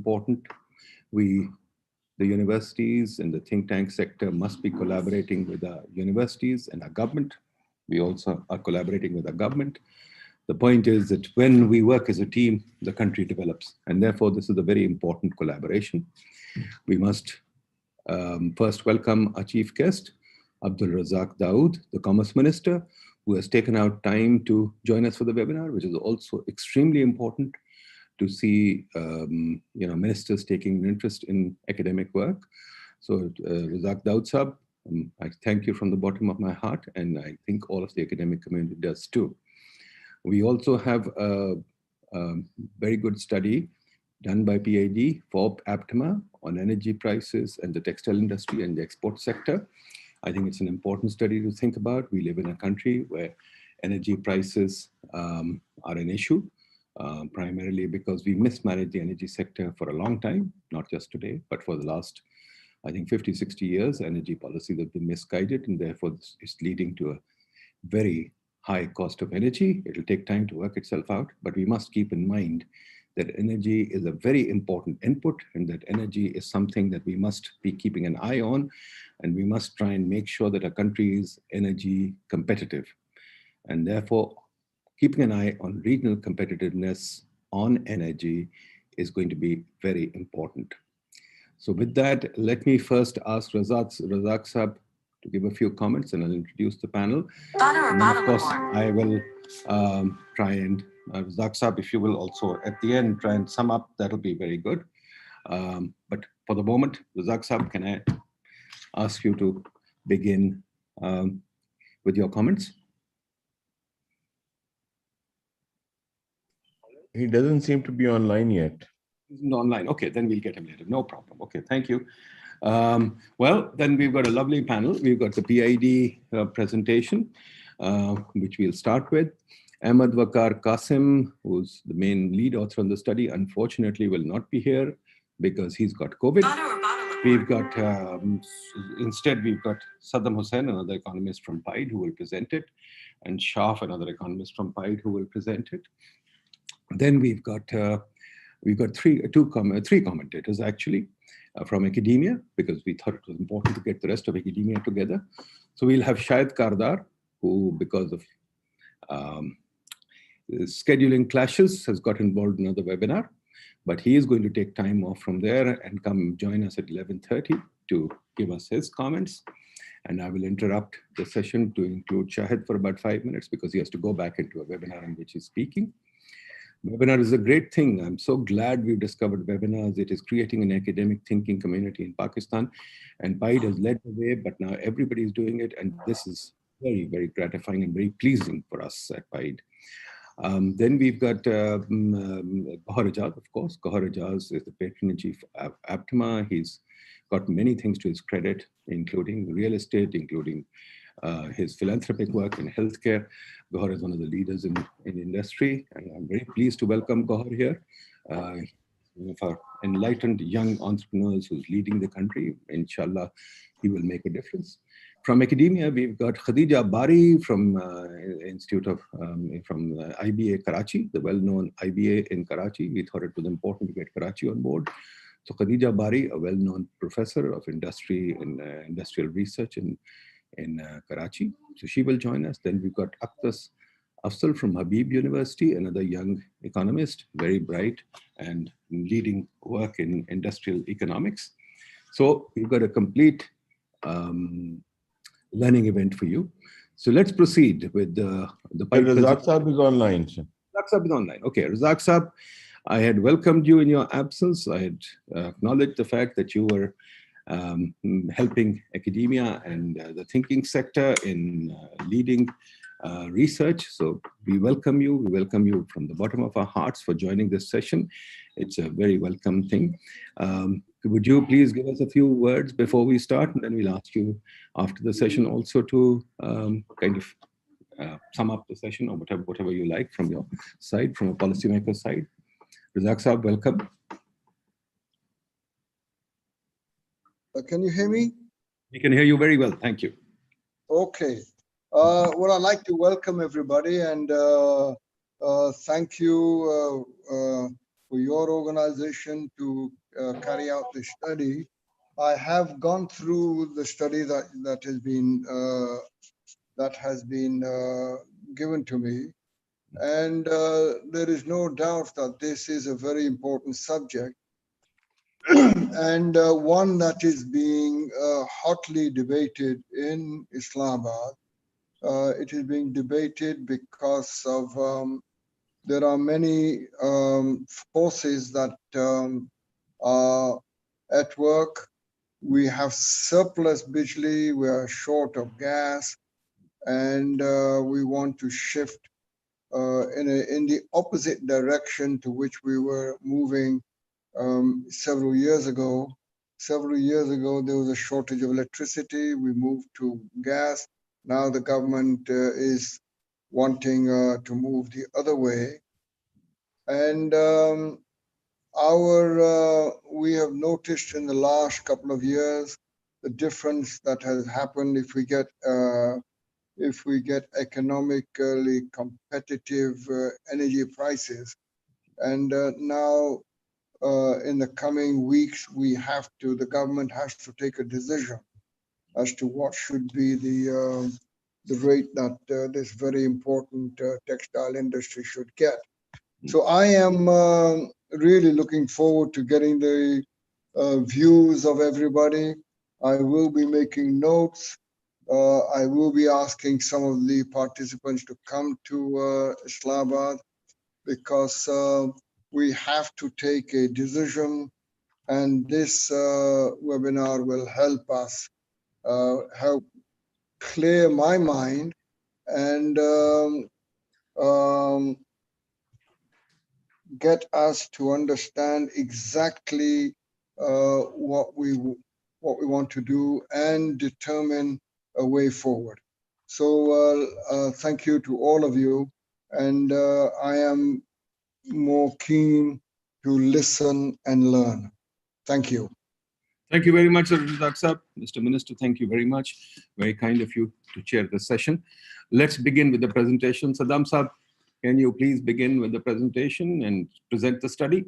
important. The universities and the think tank sector must be collaborating with our universities and our government. We also are collaborating with our government. The point is that when we work as a team, the country develops. And therefore, this is a very important collaboration. We must first welcome our chief guest, Abdul Razak Dawood, the Commerce Minister, who has taken out time to join us for the webinar, which is also extremely important to see ministers taking an interest in academic work. So Razak Dawood Sahab, I thank you from the bottom of my heart, and I think all of the academic community does too. We also have a very good study done by PIDE for APTMA on energy prices and the textile industry and the export sector. I think it's an important study to think about. We live in a country where energy prices are an issue. Primarily because we mismanaged the energy sector for a long time, not just today, but for the last, I think, 50, 60 years, energy policies have been misguided, and therefore it's leading to a very high cost of energy. It'll take time to work itself out, but we must keep in mind that energy is a very important input, and that energy is something that we must be keeping an eye on, and we must try and make sure that our country is energy competitive. And therefore, keeping an eye on regional competitiveness on energy is going to be very important. So with that, let me first ask Razak Sahab to give a few comments, and I'll introduce the panel. And then, of course, I will try and, Razak Sahab, if you will also at the end try and sum up, that'll be very good. But for the moment, Razak Sahab, can I ask you to begin with your comments? He doesn't seem to be online yet. He's not online. Okay, then we'll get him later. No problem. Okay, thank you. Well, then we've got a lovely panel. We've got the PIDE presentation, which we'll start with. Ahmad Waqar Qasim, who's the main lead author on the study, unfortunately will not be here because he's got COVID. We've got, instead, we've got Saddam Hussain, another economist from PIDE, who will present it, and Shaf, another economist from PIDE, who will present it. Then we've got three commentators actually from academia, because we thought it was important to get the rest of academia together. So we'll have Shahid Kardar, who, because of scheduling clashes, has got involved in another webinar, but he is going to take time off from there and come join us at 11:30 to give us his comments. And I will interrupt the session to include Shahid for about 5 minutes because he has to go back into a webinar in which he's speaking. Webinar is a great thing. I'm so glad we've discovered webinars. It is creating an academic thinking community in Pakistan, and PIDE has led the way, but now everybody is doing it, and this is very, very gratifying and very pleasing for us at PIDE. Then we've got Gohar Aziz, of course. Gohar Aziz is the patron-in-chief of APTMA. He's got many things to his credit, including real estate, including his philanthropic work in healthcare. Gohar is one of the leaders in industry, and I'm very pleased to welcome Gohar here. One of our enlightened young entrepreneurs who's leading the country. Inshallah, he will make a difference. From academia, we've got Khadija Bari from Institute of, from IBA Karachi, the well-known IBA in Karachi. We thought it was important to get Karachi on board. So Khadija Bari, a well-known professor of industry and industrial research in Karachi. So she will join us. Then we've got Akhtas Afzal from Habib University, another young economist, very bright and leading work in industrial economics. So we've got a complete learning event for you. So let's proceed with the Razak Sahab is online. Razak Sahab is online. Okay, Razak Sahab, I had welcomed you in your absence. I had acknowledged the fact that you were helping academia and the thinking sector in leading research. So we welcome you. We welcome you from the bottom of our hearts for joining this session. It's a very welcome thing. Would you please give us a few words before we start, and then we'll ask you after the session also to kind of sum up the session, or whatever you like from your side, from a policymaker side. Razak Sahab, welcome. Can you hear me? We can hear you very well. Thank you. Okay. Well, I'd like to welcome everybody, and thank you, for your organization to carry out this study. I have gone through the study that has been given to me, and there is no doubt that this is a very important subject and one that is being hotly debated in Islamabad. It is being debated because of there are many forces that are at work. We have surplus bijli, we are short of gas, and we want to shift in the opposite direction to which we were moving several years ago. Several years ago, there was a shortage of electricity. We moved to gas. Now the government is wanting to move the other way. And we have noticed in the last couple of years the difference that has happened if we get economically competitive energy prices. And now in the coming weeks, the government has to take a decision as to what should be the rate that this very important textile industry should get. So I am really looking forward to getting the views of everybody. I will be making notes. I will be asking some of the participants to come to Islamabad because we have to take a decision, and this webinar will help us help clear my mind and get us to understand exactly what we want to do and determine a way forward. So thank you to all of you, and I am more keen to listen and learn. Thank you. Thank you very much, Sartaj Sahab. Mr. Minister, thank you very much. Very kind of you to chair this session. Let's begin with the presentation. Saddam Sahab, can you please begin with the presentation and present the study?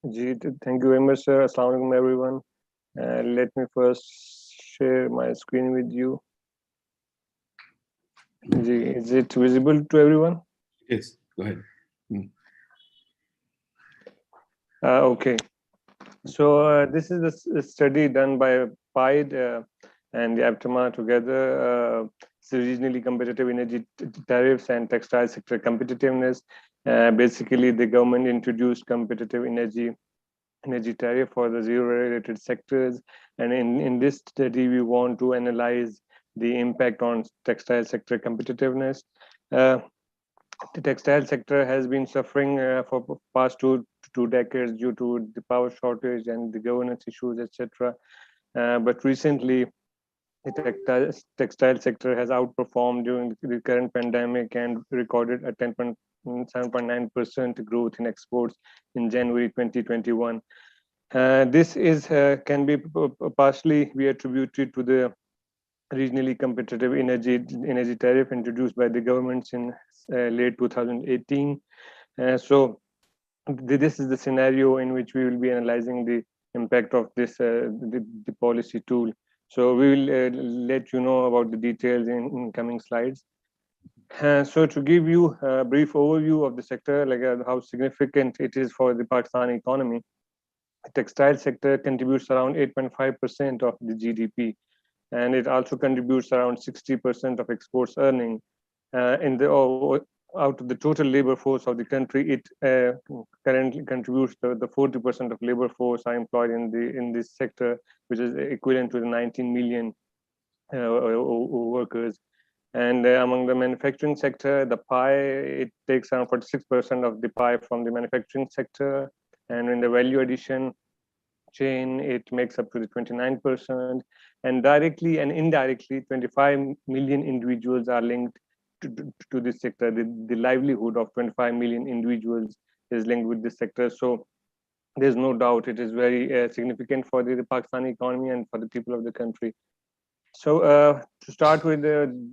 Thank you very much, sir. Assalamu alaikum, everyone. Let me first share my screen with you. Is it visible to everyone? Yes, go ahead. Okay. So this is a study done by PIDE and the APTMA together. It's regionally competitive energy tariffs and textile sector competitiveness. Basically, the government introduced competitive energy tariff for the zero-related sectors. And in this study, we want to analyze the impact on textile sector competitiveness. The textile sector has been suffering for past two decades due to the power shortage and the governance issues, etc. But recently, the textile sector has outperformed during the current pandemic and recorded a 10.9% growth in exports in January 2021. This can be partially attributed to the regionally competitive energy tariff introduced by the governments in late 2018. So this is the scenario in which we will be analyzing the impact of this the policy tool. So we will let you know about the details in coming slides. So to give you a brief overview of the sector, like how significant it is for the Pakistani economy, the textile sector contributes around 8.5% of the GDP, and it also contributes around 60% of exports earning. Out of the total labor force of the country, it currently contributes the 40% of labor force are employed in this sector, which is equivalent to the 19 million workers. And among the manufacturing sector, the pie, it takes around 46% of the pie from the manufacturing sector. And in the value addition chain, it makes up to the 29%. And directly and indirectly, 25 million individuals are linked to this sector. The livelihood of 25 million individuals is linked with this sector. So there's no doubt it is very significant for the Pakistani economy and for the people of the country. So to start with,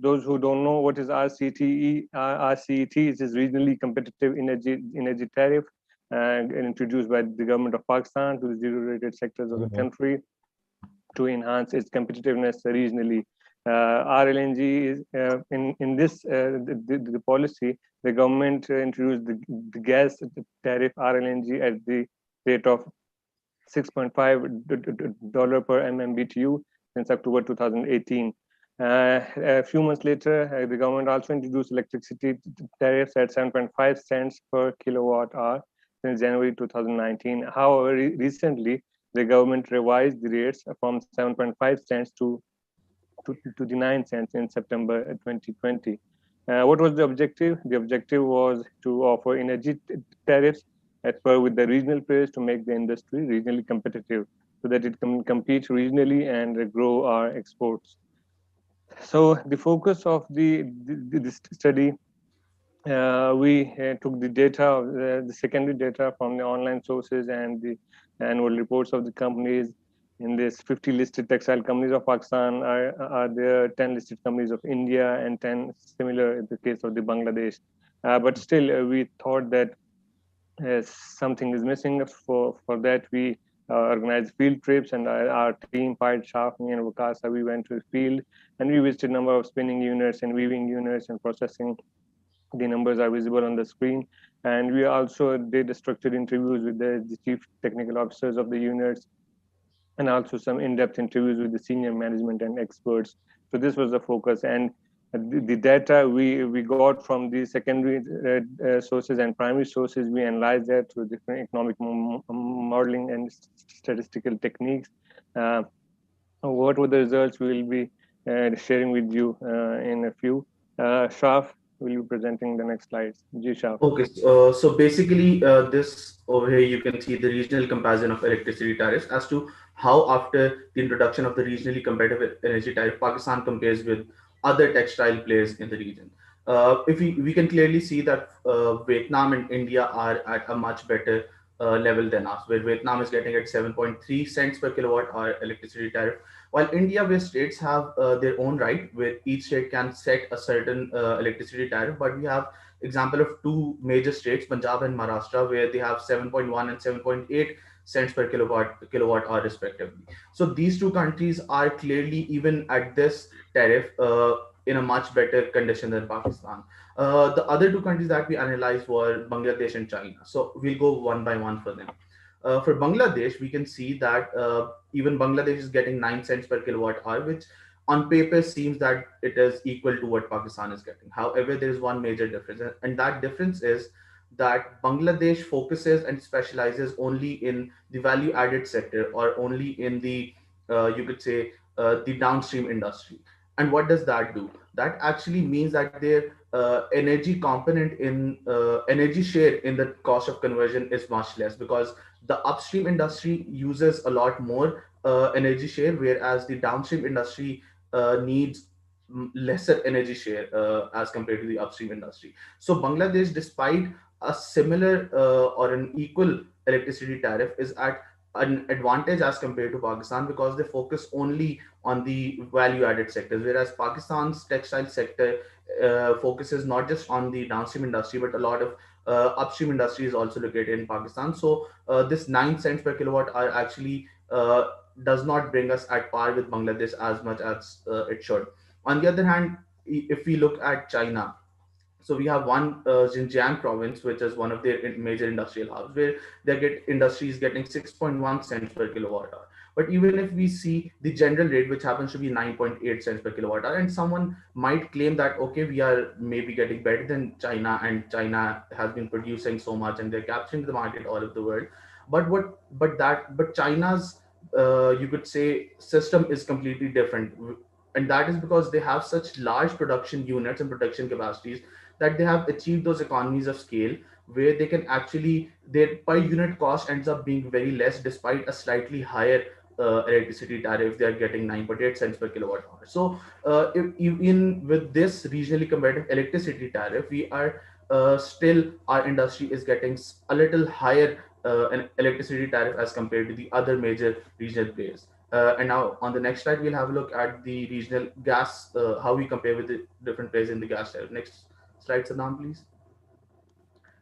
those who don't know what is RCET, RCET is regionally competitive energy tariff. introduced by the government of Pakistan to the zero-rated sectors of the country to enhance its competitiveness regionally. RLNG is in this the policy. The government introduced the gas tariff RLNG at the rate of $6.5 per MMBTU since October 2018. A few months later, the government also introduced electricity tariffs at 7.5 cents per kilowatt hour since January 2019. However, recently, the government revised the rates from 7.5 cents to the 9 cents in September 2020. What was the objective? The objective was to offer energy tariffs as per with the regional players to make the industry regionally competitive so that it can compete regionally and grow our exports. So the focus of this study, we took the data, the secondary data from the online sources and the annual reports of the companies. In this 50 listed textile companies of Pakistan are there 10 listed companies of India and 10 similar in the case of the Bangladesh. But still, we thought that something is missing. For that, we organized field trips, and our team, PIDE, me and Wakasa, we went to the field and we visited a number of spinning units and weaving units and processing. The numbers are visible on the screen. And we also did structured interviews with the chief technical officers of the units and also some in-depth interviews with the senior management and experts. So this was the focus. And the data we got from the secondary sources and primary sources, we analyzed that through different economic modeling and statistical techniques. What were the results we will be sharing with you in a few. Shaf will be presenting the next slides. Shaf. Okay, so basically this over here, you can see the regional comparison of electricity tariffs as to how after the introduction of the regionally competitive energy tariff, Pakistan compares with other textile players in the region. If we can clearly see that Vietnam and India are at a much better level than us, where Vietnam is getting at 7.3 cents per kilowatt hour electricity tariff, while India, where states have their own right, where each state can set a certain electricity tariff, but we have example of two major states, Punjab and Maharashtra, where they have 7.1 and 7.8 cents per kilowatt hour respectively. So these two countries are clearly, even at this tariff, in a much better condition than Pakistan. The other two countries that we analyzed were Bangladesh and China. So we'll go one by one for them. For Bangladesh, we can see that even Bangladesh is getting 9 cents per kilowatt hour, which on paper seems that it is equal to what Pakistan is getting. However, there is one major difference, and that difference is that Bangladesh focuses and specializes only in the value added sector, or only in the, you could say, the downstream industry. And what does that do? That actually means that their energy component in energy share in the cost of conversion is much less, because the upstream industry uses a lot more energy share, whereas the downstream industry needs lesser energy share as compared to the upstream industry. So Bangladesh, despite a similar or an equal electricity tariff, is at an advantage as compared to Pakistan, because they focus only on the value-added sectors, whereas Pakistan's textile sector focuses not just on the downstream industry, but a lot of upstream industry is also located in Pakistan. So this 9 cents per kilowatt hour actually does not bring us at par with Bangladesh as much as it should. On the other hand, if we look at China, so we have one Xinjiang province, which is one of their major industrial hubs, where industries getting 6.1 cents per kilowatt hour. But even if we see the general rate, which happens to be 9.8 cents per kilowatt hour, and someone might claim that, okay, we are maybe getting better than China, and China has been producing so much and they're capturing the market all over the world. But China's, you could say, system is completely different. And that is because they have such large production units and production capacities that they have achieved those economies of scale, where they can actually, their per unit cost ends up being very less, despite a slightly higher electricity tariff. They are getting 9.8 cents per kilowatt hour. So even with this regionally competitive electricity tariff, we are still, our industry is getting a little higher an electricity tariff as compared to the other major regional players. And now on the next slide, we'll have a look at the regional gas, how we compare with the different players in the gas tariff. Next slide, Saddam, please.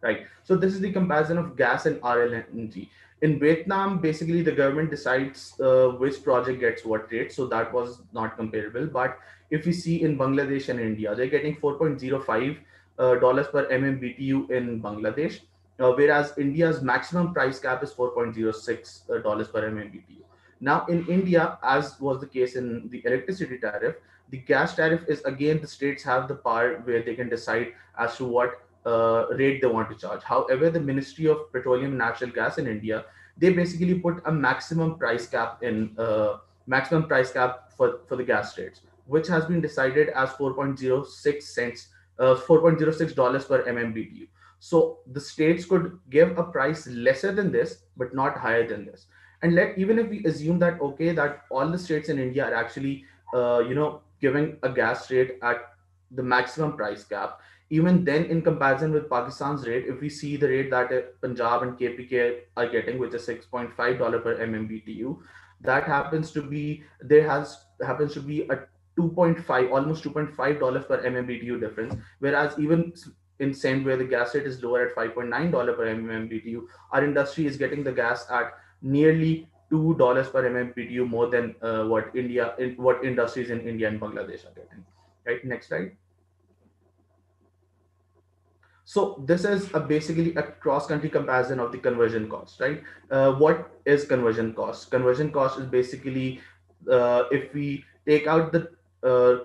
right? So this is the comparison of gas and RLNG. In Vietnam, basically the government decides which project gets what rate, so that was not comparable. But if we see in Bangladesh and India, they're getting 4.05 dollars per MMBTU in Bangladesh, whereas India's maximum price cap is 4.06 dollars per MMBTU. Now in India, as was the case in the electricity tariff, the gas tariff is again the states have the power where they can decide as to what rate they want to charge. However, the Ministry of Petroleum and Natural Gas in India, they basically put a maximum price cap for the gas rates, which has been decided as 4.06 cents, $4.06 per MMBTU. So the states could give a price lesser than this, but not higher than this. And even if we assume that okay, that all the states in India are actually giving a gas rate at the maximum price cap, even then in comparison with Pakistan's rate, if we see the rate that Punjab and KPK are getting, which is $6.5 per MMBTU, that happens to be a 2.5, almost $2.5 per MMBTU difference. Whereas even in Sindh, where the gas rate is lower at $5.9 per MMBTU, our industry is getting the gas at nearly $2 per MMBTU more than what industries in India and Bangladesh are getting. Right, next slide. So this is basically a cross-country comparison of the conversion cost, right? What is conversion cost? Conversion cost is basically if we take out the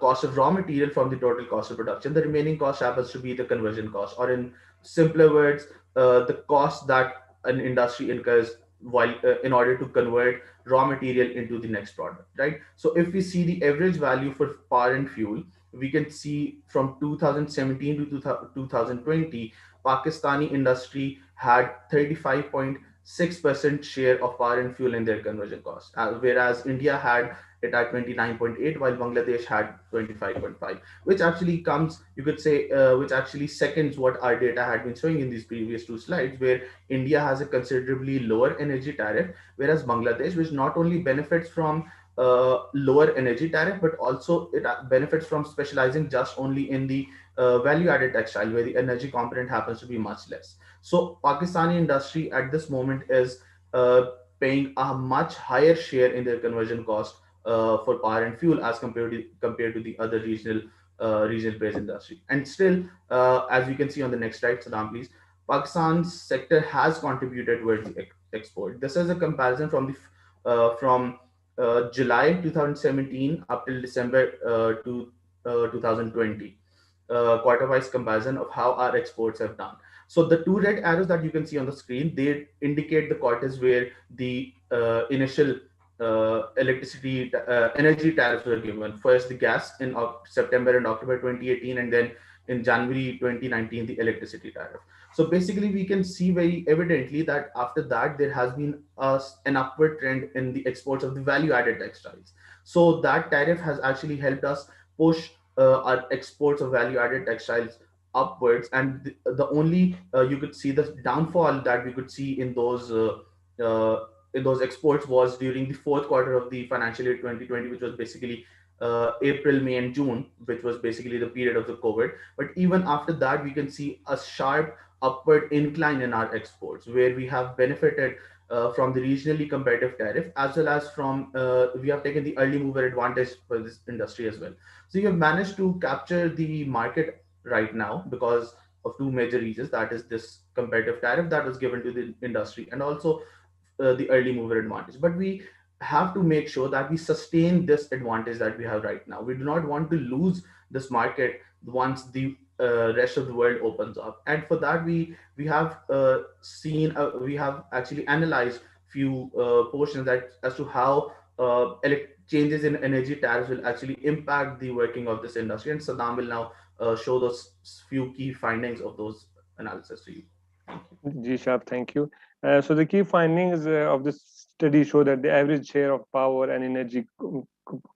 cost of raw material from the total cost of production, the remaining cost happens to be the conversion cost, or in simpler words, the cost that an industry incurs while in order to convert raw material into the next product, right? So if we see the average value for power and fuel, we can see from 2017 to 2020, Pakistani industry had 35.6% share of power and fuel in their conversion cost, whereas India had it at 29.8, while Bangladesh had 25.5, which actually comes, you could say, which actually seconds what our data had been showing in these previous two slides, where India has a considerably lower energy tariff, whereas Bangladesh, which not only benefits from lower energy tariff, but also it benefits from specializing just only in the value-added textile, where the energy component happens to be much less. So Pakistani industry at this moment is paying a much higher share in their conversion cost for power and fuel as compared to the other regional based industry. And still, as you can see on the next slide, Saddam, please, Pakistan's sector has contributed towards the export. This is a comparison from July 2017 up till December 2020, quarter-wise comparison of how our exports have done. So the two red arrows that you can see on the screen, they indicate the quarters where the initial electricity energy tariffs were given. First the gas in September and October 2018, and then in January 2019 the electricity tariff. So basically we can see very evidently that after that there has been an upward trend in the exports of the value-added textiles. So that tariff has actually helped us push our exports of value-added textiles upwards, and the only you could see the downfall that we could see in those exports was during the fourth quarter of the financial year 2020, which was basically April, May, and June, which was basically the period of the COVID. But even after that, we can see a sharp upward incline in our exports, where we have benefited from the regionally competitive tariff, as well as from we have taken the early mover advantage for this industry as well. So you have managed to capture the market right now because of two major reasons. That is this competitive tariff that was given to the industry, and also the early mover advantage. But we have to make sure that we sustain this advantage that we have right now. We do not want to lose this market once the rest of the world opens up. And for that, we have we have actually analyzed few portions that as to how changes in energy tariffs will actually impact the working of this industry. And Saddam will now show those few key findings of those analysis to you. G-Sharp, thank you. So the key findings of this study show that the average share of power and energy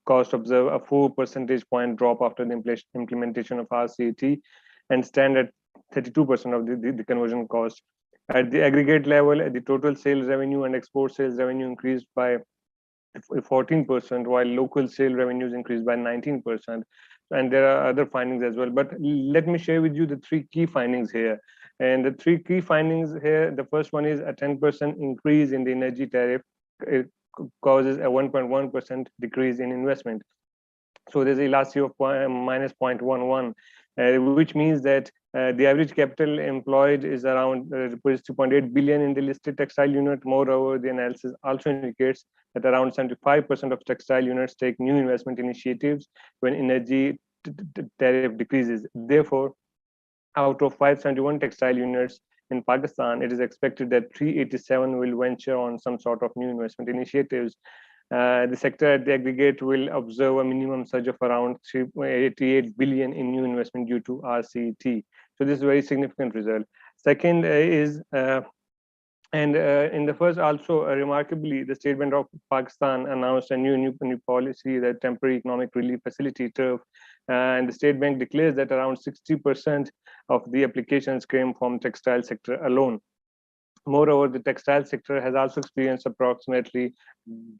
cost observe a 4 percentage point drop after the implementation of RCET, and stand at 32% of the conversion cost. At the aggregate level, the total sales revenue and export sales revenue increased by 14%, while local sale revenues increased by 19%. And there are other findings as well. But let me share with you the three key findings here. And the three key findings here, the first one is a 10% increase in the energy tariff causes a 1.1% decrease in investment. So there's elasticity of minus 0.11, which means that the average capital employed is around 2.8 billion in the listed textile unit. Moreover, the analysis also indicates that around 75% of textile units take new investment initiatives when energy tariff decreases. Therefore, out of 571 textile units in Pakistan, it is expected that 387 will venture on some sort of new investment initiatives. The sector at the aggregate will observe a minimum surge of around 388 billion in new investment due to RCT. So this is a very significant result. Second is, in the first also remarkably, the State Bank of Pakistan announced a new policy, the Temporary Economic Relief Facility, TERF, and the State Bank declares that around 60% of the applications came from textile sector alone. Moreover, the textile sector has also experienced approximately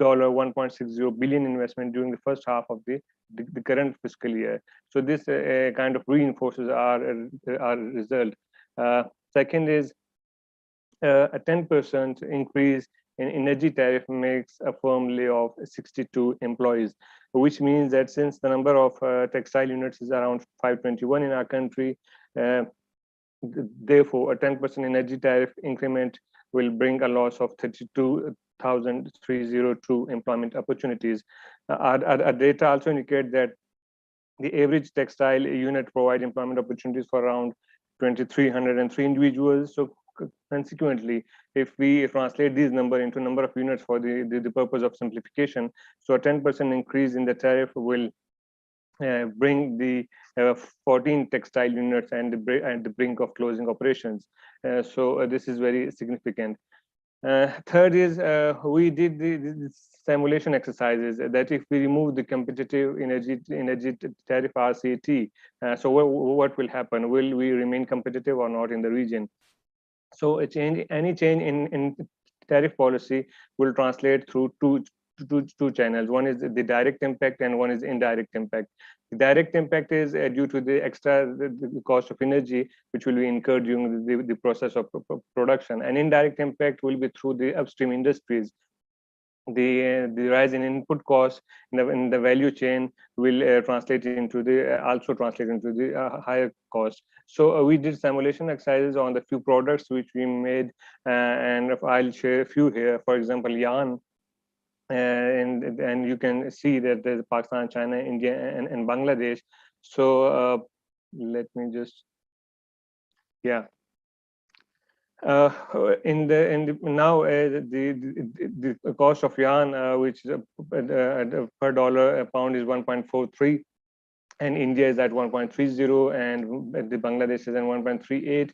$1.60 billion investment during the first half of the current fiscal year. So this kind of reinforces our result. Second is a 10% increase in energy tariff makes a firm layoff 62 employees, which means that since the number of textile units is around 521 in our country, therefore, a 10% energy tariff increment will bring a loss of 32,302 employment opportunities. Our data also indicate that the average textile unit provide employment opportunities for around 2,303 individuals. So consequently, if we translate these numbers into number of units for the purpose of simplification, so a 10% increase in the tariff will bring the 14 textile units and the brink of closing operations. So this is very significant. Third is we did the simulation exercises that if we remove the competitive energy tariff RCT, so what will happen? Will we remain competitive or not in the region? So any change in tariff policy will translate through two channels. One is the direct impact and one is indirect impact. The direct impact is due to the extra cost of energy which will be incurred during the process of production, and indirect impact will be through the upstream industries. The rise in input costs in the value chain will also translate into the higher cost. So we did simulation exercises on the few products which we made, and I'll share a few here. For example, yarn. And you can see that there's Pakistan, China, India, and Bangladesh. So let me just, yeah. Now the cost of yarn, which is per dollar a pound is 1.43, and India is at 1.30, and the Bangladesh is at 1.38.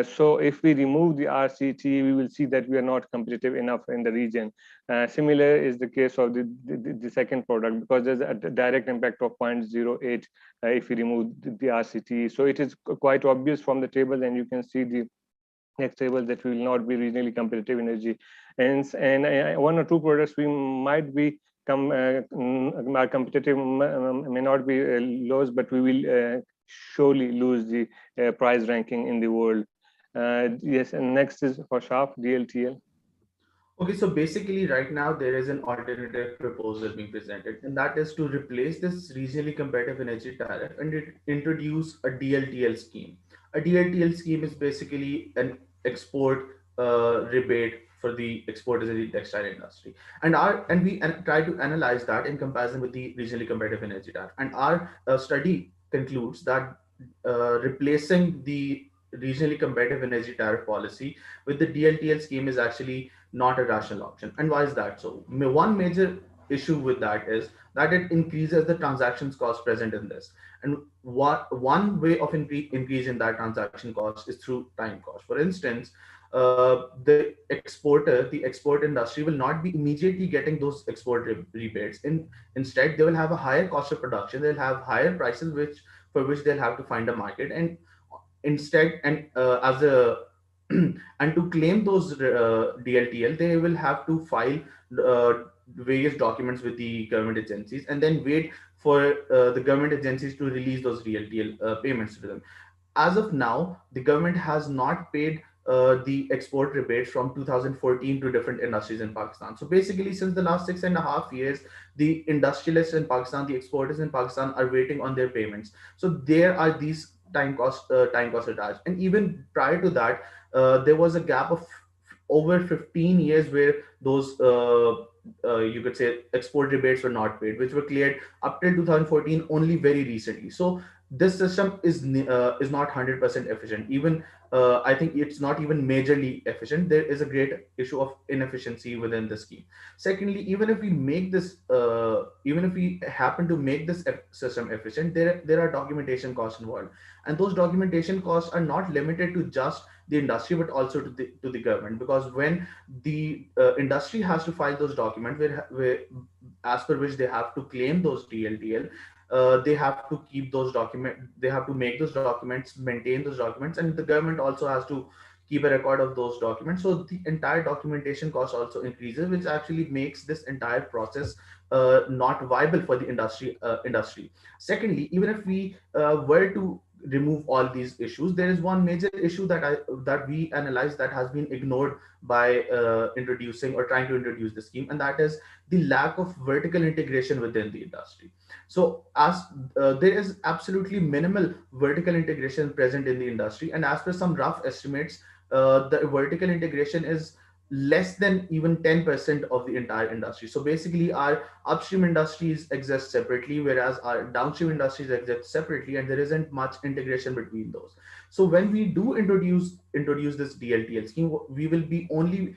So if we remove the RCT, we will see that we are not competitive enough in the region. Similar is the case of the second product, because there's a direct impact of 0.08 if we remove the RCT. So it is quite obvious from the table, and you can see the next table that we will not be regionally competitive energy. And one or two products we might be our competitive may not be lost, but we will surely lose the price ranking in the world. Yes, and next is for sharp DLTL. Okay, so basically right now there is an alternative proposal being presented, and that is to replace this regionally competitive energy tariff and introduce a DLTL scheme. A DLTL scheme is basically an export rebate for the exporters in the textile industry, and we try to analyze that in comparison with the regionally competitive energy tariff. And our study concludes that replacing the regionally competitive energy tariff policy with the DLTL scheme is actually not a rational option. And why is that so? One major issue with that is that it increases the transactions cost present in this. And one way of increasing that transaction cost is through time cost. For instance, the export industry will not be immediately getting those export rebates. Instead, they will have a higher cost of production. They'll have higher prices for which they'll have to find a market. And instead, and and to claim those DLTL, they will have to file various documents with the government agencies and then wait for the government agencies to release those DLTL payments to them. as of now, the government has not paid the export rebates from 2014 to different industries in Pakistan. So basically, since the last 6.5 years, the industrialists in Pakistan, the exporters in Pakistan are waiting on their payments. So there are these time costs attached. And even prior to that, there was a gap of over 15 years where those you could say export rebates were not paid, which were cleared up till 2014 only very recently. So this system is not 100% efficient. Even I think it's not even majorly efficient. There is a great issue of inefficiency within the scheme. Secondly, even if we make this, even if we happen to make this system efficient, there are documentation costs involved, and those documentation costs are not limited to just the industry but also to the government, because when the industry has to file those documents where as per which they have to claim those DLTL, they have to keep those they have to make those documents, maintain those documents, and the government also has to keep a record of those documents. So the entire documentation cost also increases, which actually makes this entire process not viable for the industry. Secondly, even if we were to remove all these issues, there is one major issue that we analyze that has been ignored by introducing or trying to introduce the scheme, and that is the lack of vertical integration within the industry. So as there is absolutely minimal vertical integration present in the industry, and as per some rough estimates, the vertical integration is less than even 10% of the entire industry. So basically our upstream industries exist separately, whereas our downstream industries exist separately, and there isn't much integration between those. So when we do introduce this DLTL scheme, we will be only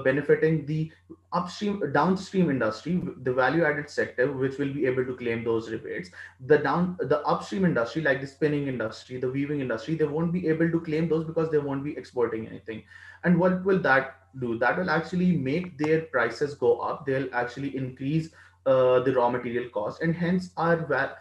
benefiting the downstream industry, the value added sector, which will be able to claim those rebates. The upstream industry, like the spinning industry, the weaving industry, they won't be able to claim those because they won't be exporting anything. And what will that do? That will actually make their prices go up. They'll actually increase the raw material cost, and hence our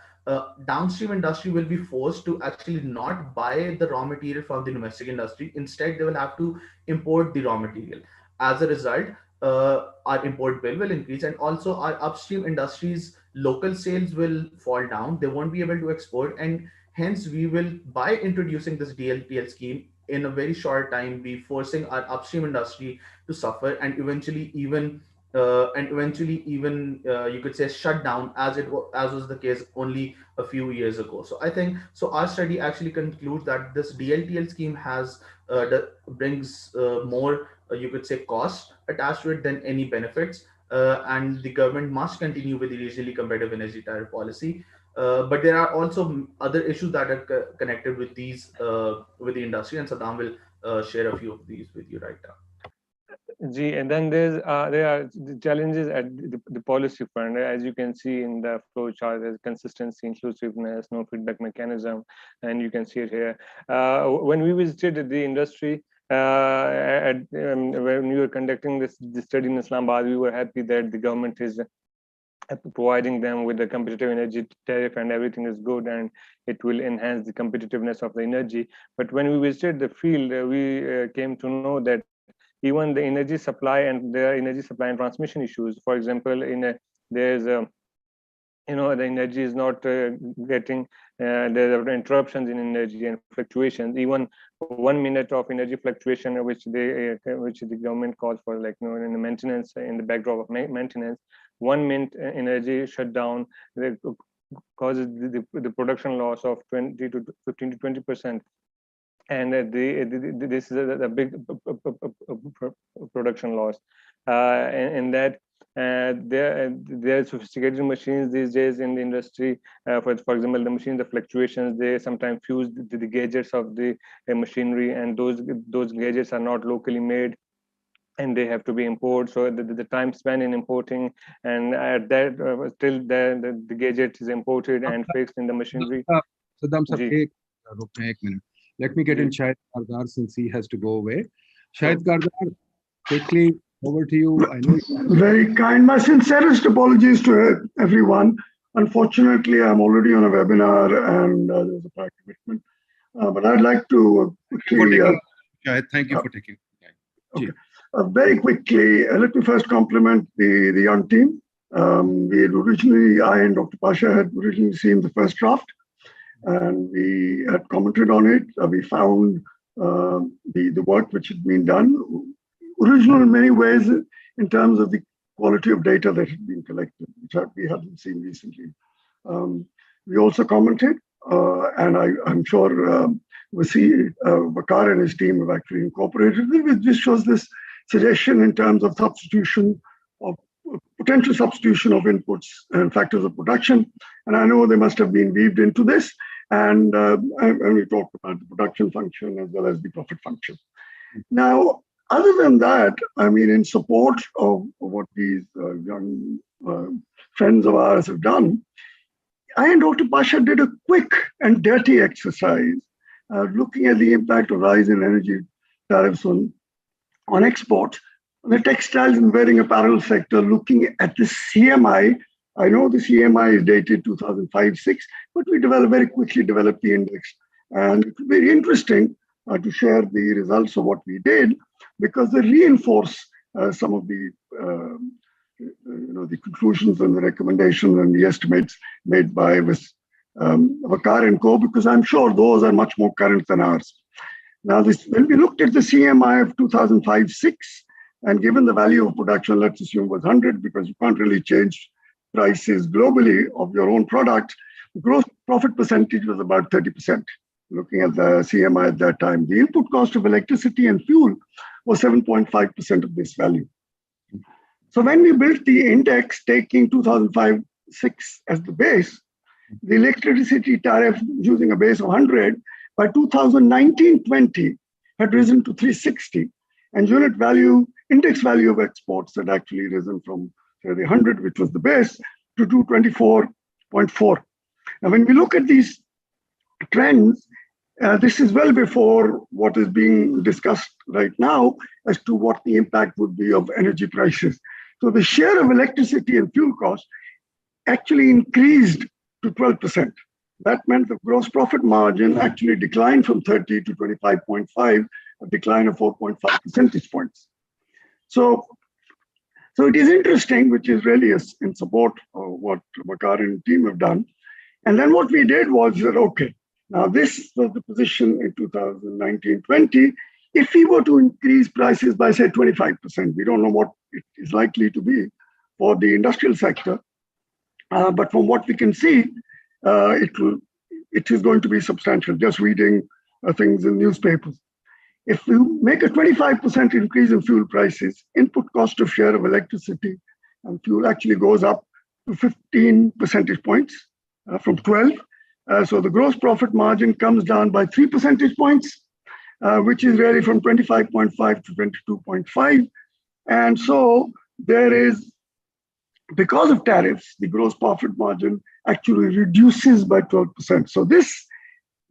downstream industry will be forced to actually not buy the raw material from the domestic industry. Instead, they will have to import the raw material. As a result, our import bill will increase, and also our upstream industries local sales will fall down. They won't be able to export, and hence we will, by introducing this DLTL scheme, in a very short time be forcing our upstream industry to suffer, and eventually even you could say shut down, as was the case only a few years ago. So I think our study actually concludes that this DLTL scheme brings more you could say costs attached to it than any benefits, and the government must continue with the regionally competitive energy tariff policy. But there are also other issues that are connected with these with the industry, and Saddam will share a few of these with you right now. And then there are the challenges at the policy front. As you can see in the flow chart, there's consistency, inclusiveness, no feedback mechanism, and you can see it here. When we visited the industry, when we were conducting this study in Islamabad, we were happy that the government is providing them with the competitive energy tariff and everything is good and it will enhance the competitiveness of the energy. But when we visited the field, we came to know that even the energy supply and there are energy supply and transmission issues. For example, there's the energy is not getting, there are interruptions in energy and fluctuations. Even 1 minute of energy fluctuation, which the government calls for, like in the maintenance, in the backdrop of maintenance, 1 minute energy shutdown causes the production loss of 15 to 20%. And this is a big production loss, and that there are sophisticated machines these days in the industry. For example, the machines, the fluctuations, they sometimes fuse the gadgets of the machinery, and those gadgets are not locally made, and they have to be imported. So the time spent in importing, and at that still the gadget is imported and fixed in the machinery. Saddam sir, एक minute. Let me get in Shahid Kardar since he has to go away. Shahid Kardar, quickly over to you. I know. Very kind. My sincerest apologies to everyone. Unfortunately, I'm already on a webinar and there's a prior commitment. But I'd like to quickly. Shahid, thank you for taking time. Okay. Very quickly, let me first compliment the young team. I and Dr. Pasha had originally seen the first draft. and we had commented on it. We found the work which had been done, original in many ways in terms of the quality of data that had been collected, which we hadn't seen recently. We also commented, and I'm sure Bakar and his team have actually incorporated it. This shows this suggestion in terms of substitution of potential substitution of inputs and factors of production. And I know they must have been weaved into this. And we talked about the production function as well as the profit function. Now, other than that, I mean, in support of what these young friends of ours have done, I and Dr. Pasha did a quick and dirty exercise looking at the impact of rise in energy tariffs on exports, on the textiles and wearing apparel sector, looking at the CMI. I know the CMI is dated 2005-6, but we very quickly developed the index. And it's very interesting to share the results of what we did, because they reinforce some of the the conclusions and the recommendations and the estimates made by Vakar and Co, because I'm sure those are much more current than ours. Now, when we looked at the CMI of 2005-6, and given the value of production, let's assume was 100, because you can't really change prices globally of your own product, the gross profit percentage was about 30%. Looking at the CMI at that time, the input cost of electricity and fuel was 7.5% of this value. So when we built the index, taking 2005-6 as the base, the electricity tariff using a base of 100 by 2019-20 had risen to 360, and unit value, index value of exports had actually risen from say, the 100, which was the base, to 224.4. Now, when we look at these trends, this is well before what is being discussed right now as to what the impact would be of energy prices. So the share of electricity and fuel costs actually increased to 12%. That meant the gross profit margin actually declined from 30 to 25.5, a decline of 4.5 percentage points. So it is interesting, which is really in support of what Bakar and team have done. And then what we did was that, okay, now this was the position in 2019-20. If we were to increase prices by, say, 25%, we don't know what it is likely to be for the industrial sector. But from what we can see, it is going to be substantial, just reading things in newspapers. If we make a 25% increase in fuel prices, input cost of share of electricity and fuel actually goes up to 15 percentage points from 12. So the gross profit margin comes down by 3 percentage points, which is really from 25.5 to 22.5. And so there is, because of tariffs, the gross profit margin actually reduces by 12%. So this,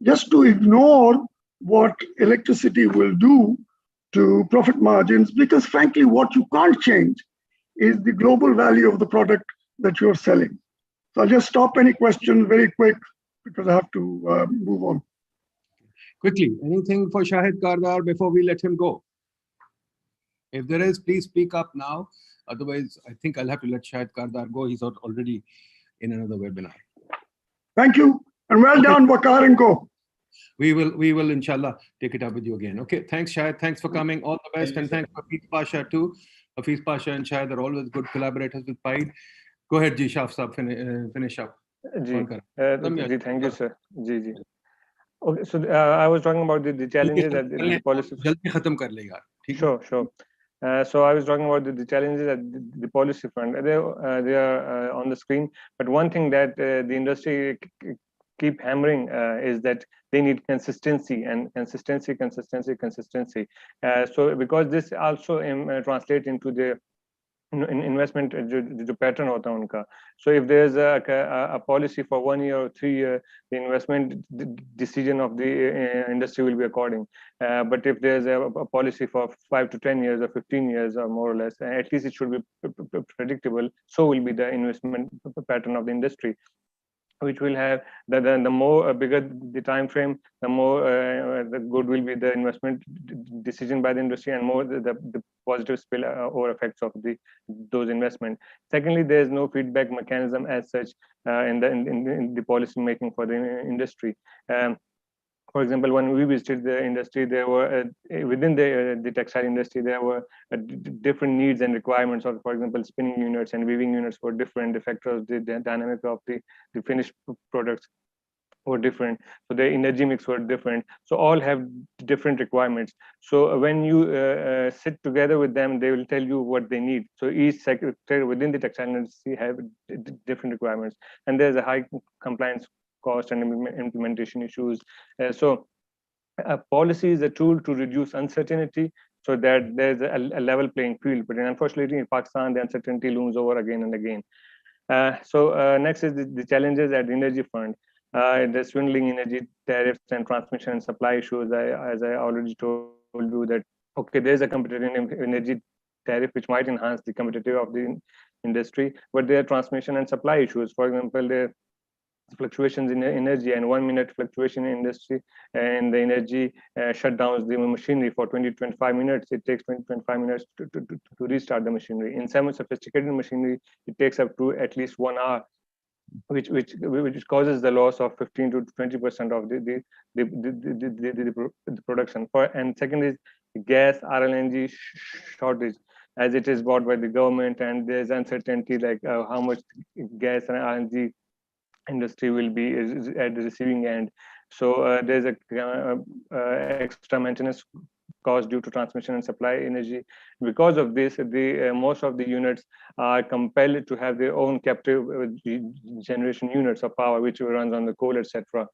just to ignore what electricity will do to profit margins, because frankly, what you can't change is the global value of the product that you're selling. So I'll just stop any questions very quick, because I have to move on. Quickly, anything for Shahid Kardar before we let him go? If there is, please speak up now. Otherwise, I think I'll have to let Shahid Kardar go. He's already in another webinar. Thank you. And well done, Bakar and Co. We will, inshallah, take it up with you again. Okay, thanks, Shahid. Thanks for coming. All the best. And thanks for Hafiz Pasha too. Hafiz Pasha and Shahid are always good collaborators with PIDE. Go ahead, Ji Shaf Sab, finish up. Thank you, sir. Okay, so I was talking about the challenges that the policy. Sure. So I was talking about the challenges at the policy front. They are on the screen. But one thing that the industry keep hammering is that they need consistency and consistency. So because this also translates into the investment pattern hota unka. So if there's a policy for 1 year or 3 year, the investment decision of the industry will be according. But if there's a policy for 5 to 10 years or 15 years or more or less, at least it should be predictable. So will be the investment pattern of the industry. which will have the more bigger the time frame, the more the good will be the investment decision by the industry, and more the positive spill over effects of those investments. Secondly, there is no feedback mechanism as such in the policy making for the industry. For example, when we visited the industry, there were within the textile industry, there were different needs and requirements of, for example, spinning units and weaving units were different. The factors, the dynamic of the finished products were different. So the energy mix were different. So all have different requirements. So when you sit together with them, they will tell you what they need. So each sector within the textile industry have different requirements, and there's a high compliance cost and implementation issues. So policy is a tool to reduce uncertainty so that there's a level playing field. But unfortunately, in Pakistan, the uncertainty looms over again and again. Next is the challenges at the energy front. The swindling energy tariffs and transmission and supply issues. As I already told you that, okay, there's a competitive energy tariff which might enhance the competitiveness of the industry, but there are transmission and supply issues. For example, there fluctuations in energy, and 1 minute fluctuation in industry and the energy shut down the machinery for 20-25 minutes. It takes 20-25 minutes to restart the machinery. In some sophisticated machinery, it takes up to at least 1 hour, which causes the loss of 15 to 20% of the production. And second is gas RNG shortage, as it is bought by the government, and there's uncertainty like how much gas and RNG industry will be at the receiving end. So there's a extra maintenance cost due to transmission and supply energy. Because of this, most of the units are compelled to have their own captive generation units of power, which runs on the coal, etc.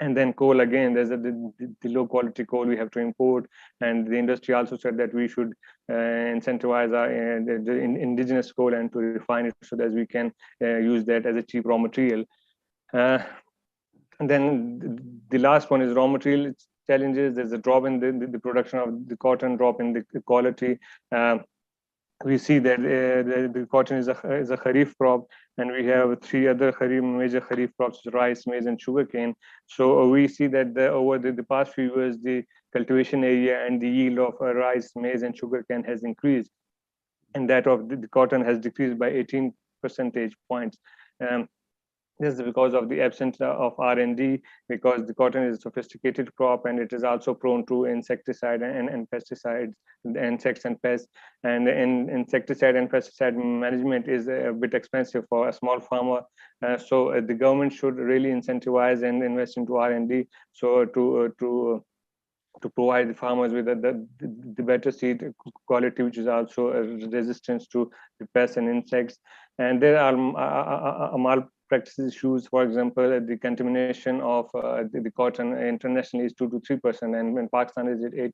And then coal again, there's the low quality coal we have to import, and the industry also said that we should incentivize our the indigenous coal and to refine it so that we can use that as a cheap raw material. And then the last one is raw material challenges. There's a drop in the production of the cotton, drop in the quality. We see that the cotton is a kharif crop, and we have 3 other major kharif crops: rice, maize, and sugarcane. So we see that over the past few years, the cultivation area and the yield of rice, maize, and sugarcane has increased, and that of the cotton has decreased by 18 percentage points. This is because of the absence of R&D, because the cotton is a sophisticated crop and it is also prone to insecticide and pesticides, insects and pests. And insecticide and pesticide management is a bit expensive for a small farmer. So the government should really incentivize and invest into R&D, so to provide the farmers with the better seed quality, which is also a resistance to the pests and insects. And there are malpractice issues. For example, the contamination of the cotton internationally is 2 to 3%, and in Pakistan is 8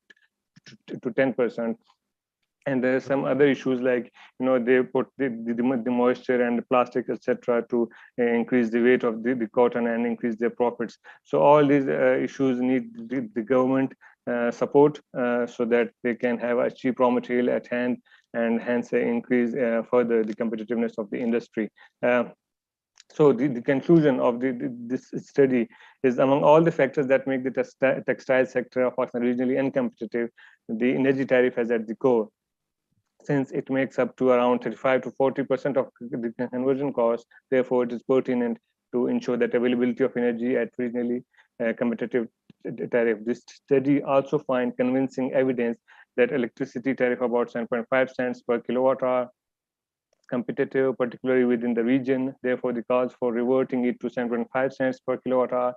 to 10%. And there are some other issues like, they put the moisture and the plastic, etc., to increase the weight of the cotton and increase their profits. So all these issues need the government support so that they can have a cheap raw material at hand, and hence increase further the competitiveness of the industry. So the conclusion of this study is, among all the factors that make the textile sector of Pakistan regionally uncompetitive, the energy tariff is at the core, since it makes up to around 35 to 40% of the conversion cost. Therefore, it is pertinent to ensure that availability of energy at regionally competitive tariff. This study also finds convincing evidence that electricity tariff about 7.5 cents per kilowatt hour competitive, particularly within the region. Therefore, the calls for reverting it to 7.5 cents per kilowatt hour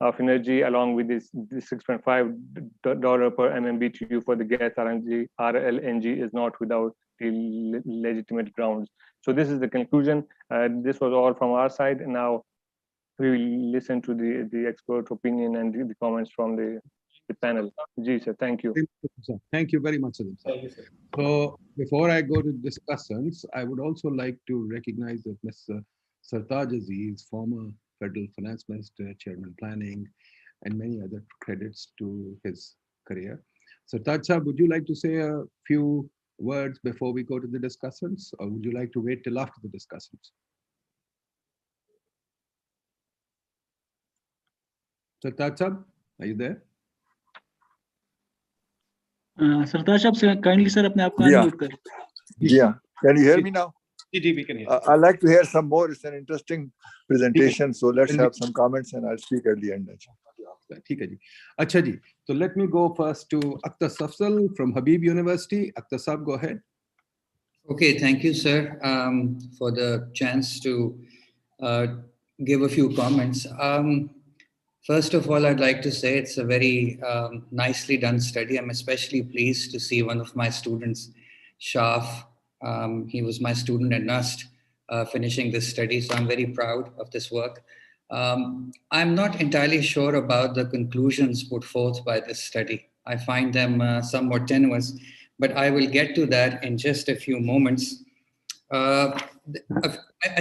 of energy, along with this $6.5 per MMBTU for the gas RLNG is not without the legitimate grounds. So this is the conclusion. This was all from our side. And now we will listen to the expert opinion and the comments from the panel. Ji, sir, thank you. Thank you very much, Aziz. Thank you, sir. So before I go to discussants, I would also like to recognize that Mr. Sartaj Aziz, former Federal Finance Minister, Chairman Planning, and many other credits to his career. Sartaj sir, would you like to say a few words before we go to the discussants, or would you like to wait till after the discussants? Sartaj, are you there? Sartaj, kindly sir, अपने आप को unmute करें. Yeah. Can you hear me now? We can hear. I'd like to hear some more. It's an interesting presentation. So let's have some comments and I'll speak at the end. ठीक है जी. अच्छा जी. So let me go first to Akhtar Safzal from Habib University. Akhtar Sahab, go ahead. Okay, thank you, sir, for the chance to give a few comments. First of all, I'd like to say it's a very nicely done study. I'm especially pleased to see one of my students, Shaf. He was my student at NUST, finishing this study. So I'm very proud of this work. I'm not entirely sure about the conclusions put forth by this study. I find them somewhat tenuous, but I will get to that in just a few moments. I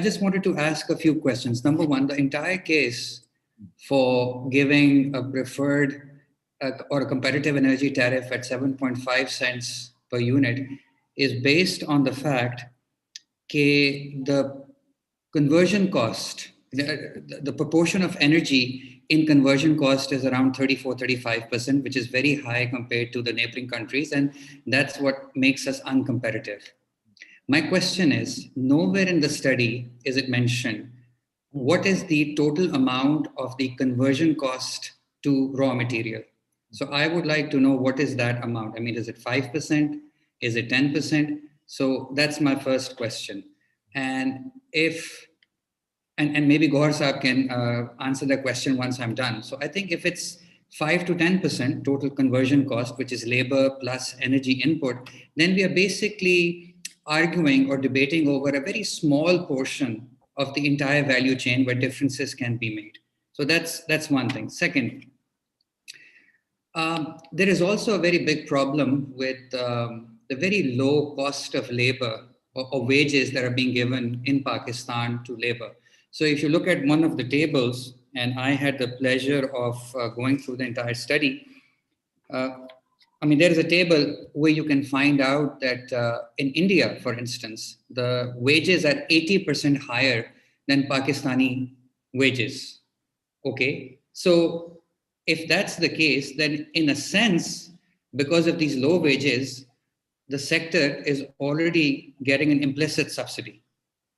just wanted to ask a few questions. Number one, the entire case for giving a preferred or a competitive energy tariff at 7.5 cents per unit is based on the fact that the conversion cost, the proportion of energy in conversion cost is around 34-35%, which is very high compared to the neighboring countries, and that's what makes us uncompetitive. My question is, nowhere in the study is it mentioned what is the total amount of the conversion cost to raw material. So I would like to know what is that amount. I mean, is it 5%? Is it 10%? So that's my first question. And maybe Gohar Saab can answer that question once I'm done. So I think if it's 5 to 10% total conversion cost, which is labor plus energy input, then we are basically arguing or debating over a very small portion of the entire value chain where differences can be made. So that's one thing. Second, there is also a very big problem with the very low cost of labor or wages that are being given in Pakistan to labor. So if you look at one of the tables, and I had the pleasure of going through the entire study, I mean, there is a table where you can find out that in India, for instance, the wages are 80% higher than Pakistani wages. Okay, so if that's the case, then in a sense, because of these low wages, the sector is already getting an implicit subsidy.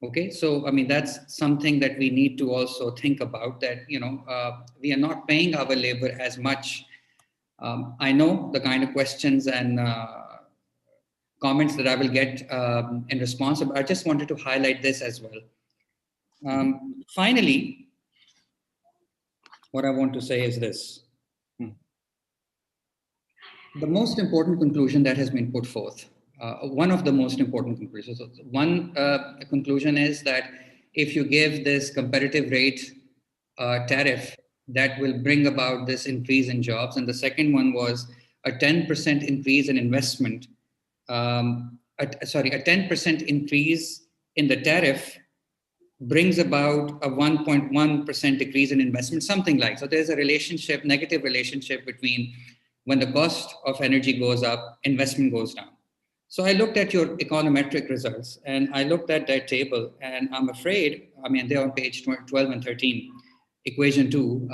Okay, so I mean, that's something that we need to also think about, that, you know, we are not paying our labor as much. I know the kind of questions and comments that I will get in response, but I just wanted to highlight this as well. Finally, what I want to say is this. The most important conclusion that has been put forth, one of the most important conclusions. One conclusion is that if you give this competitive rate tariff, that will bring about this increase in jobs. And the second one was a 10% increase in investment. A 10% increase in the tariff brings about a 1.1% decrease in investment, something like. So there's a relationship, negative relationship between when the cost of energy goes up, investment goes down. So I looked at your econometric results and I looked at that table, and I'm afraid, I mean, they're on page 12 and 13, equation 2.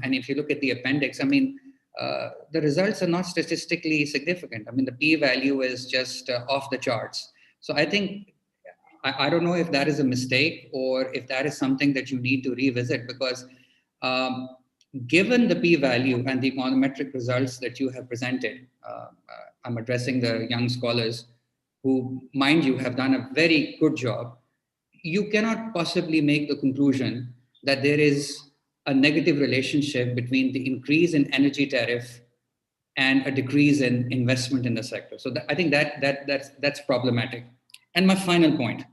And if you look at the appendix, I mean, the results are not statistically significant. I mean, the p-value is just off the charts. So I think, I don't know if that is a mistake or if that is something that you need to revisit, because given the p-value and the econometric results that you have presented, I'm addressing the young scholars who, mind you, have done a very good job. You cannot possibly make the conclusion that there is a negative relationship between the increase in energy tariff and a decrease in investment in the sector. So I think that's problematic. And my final point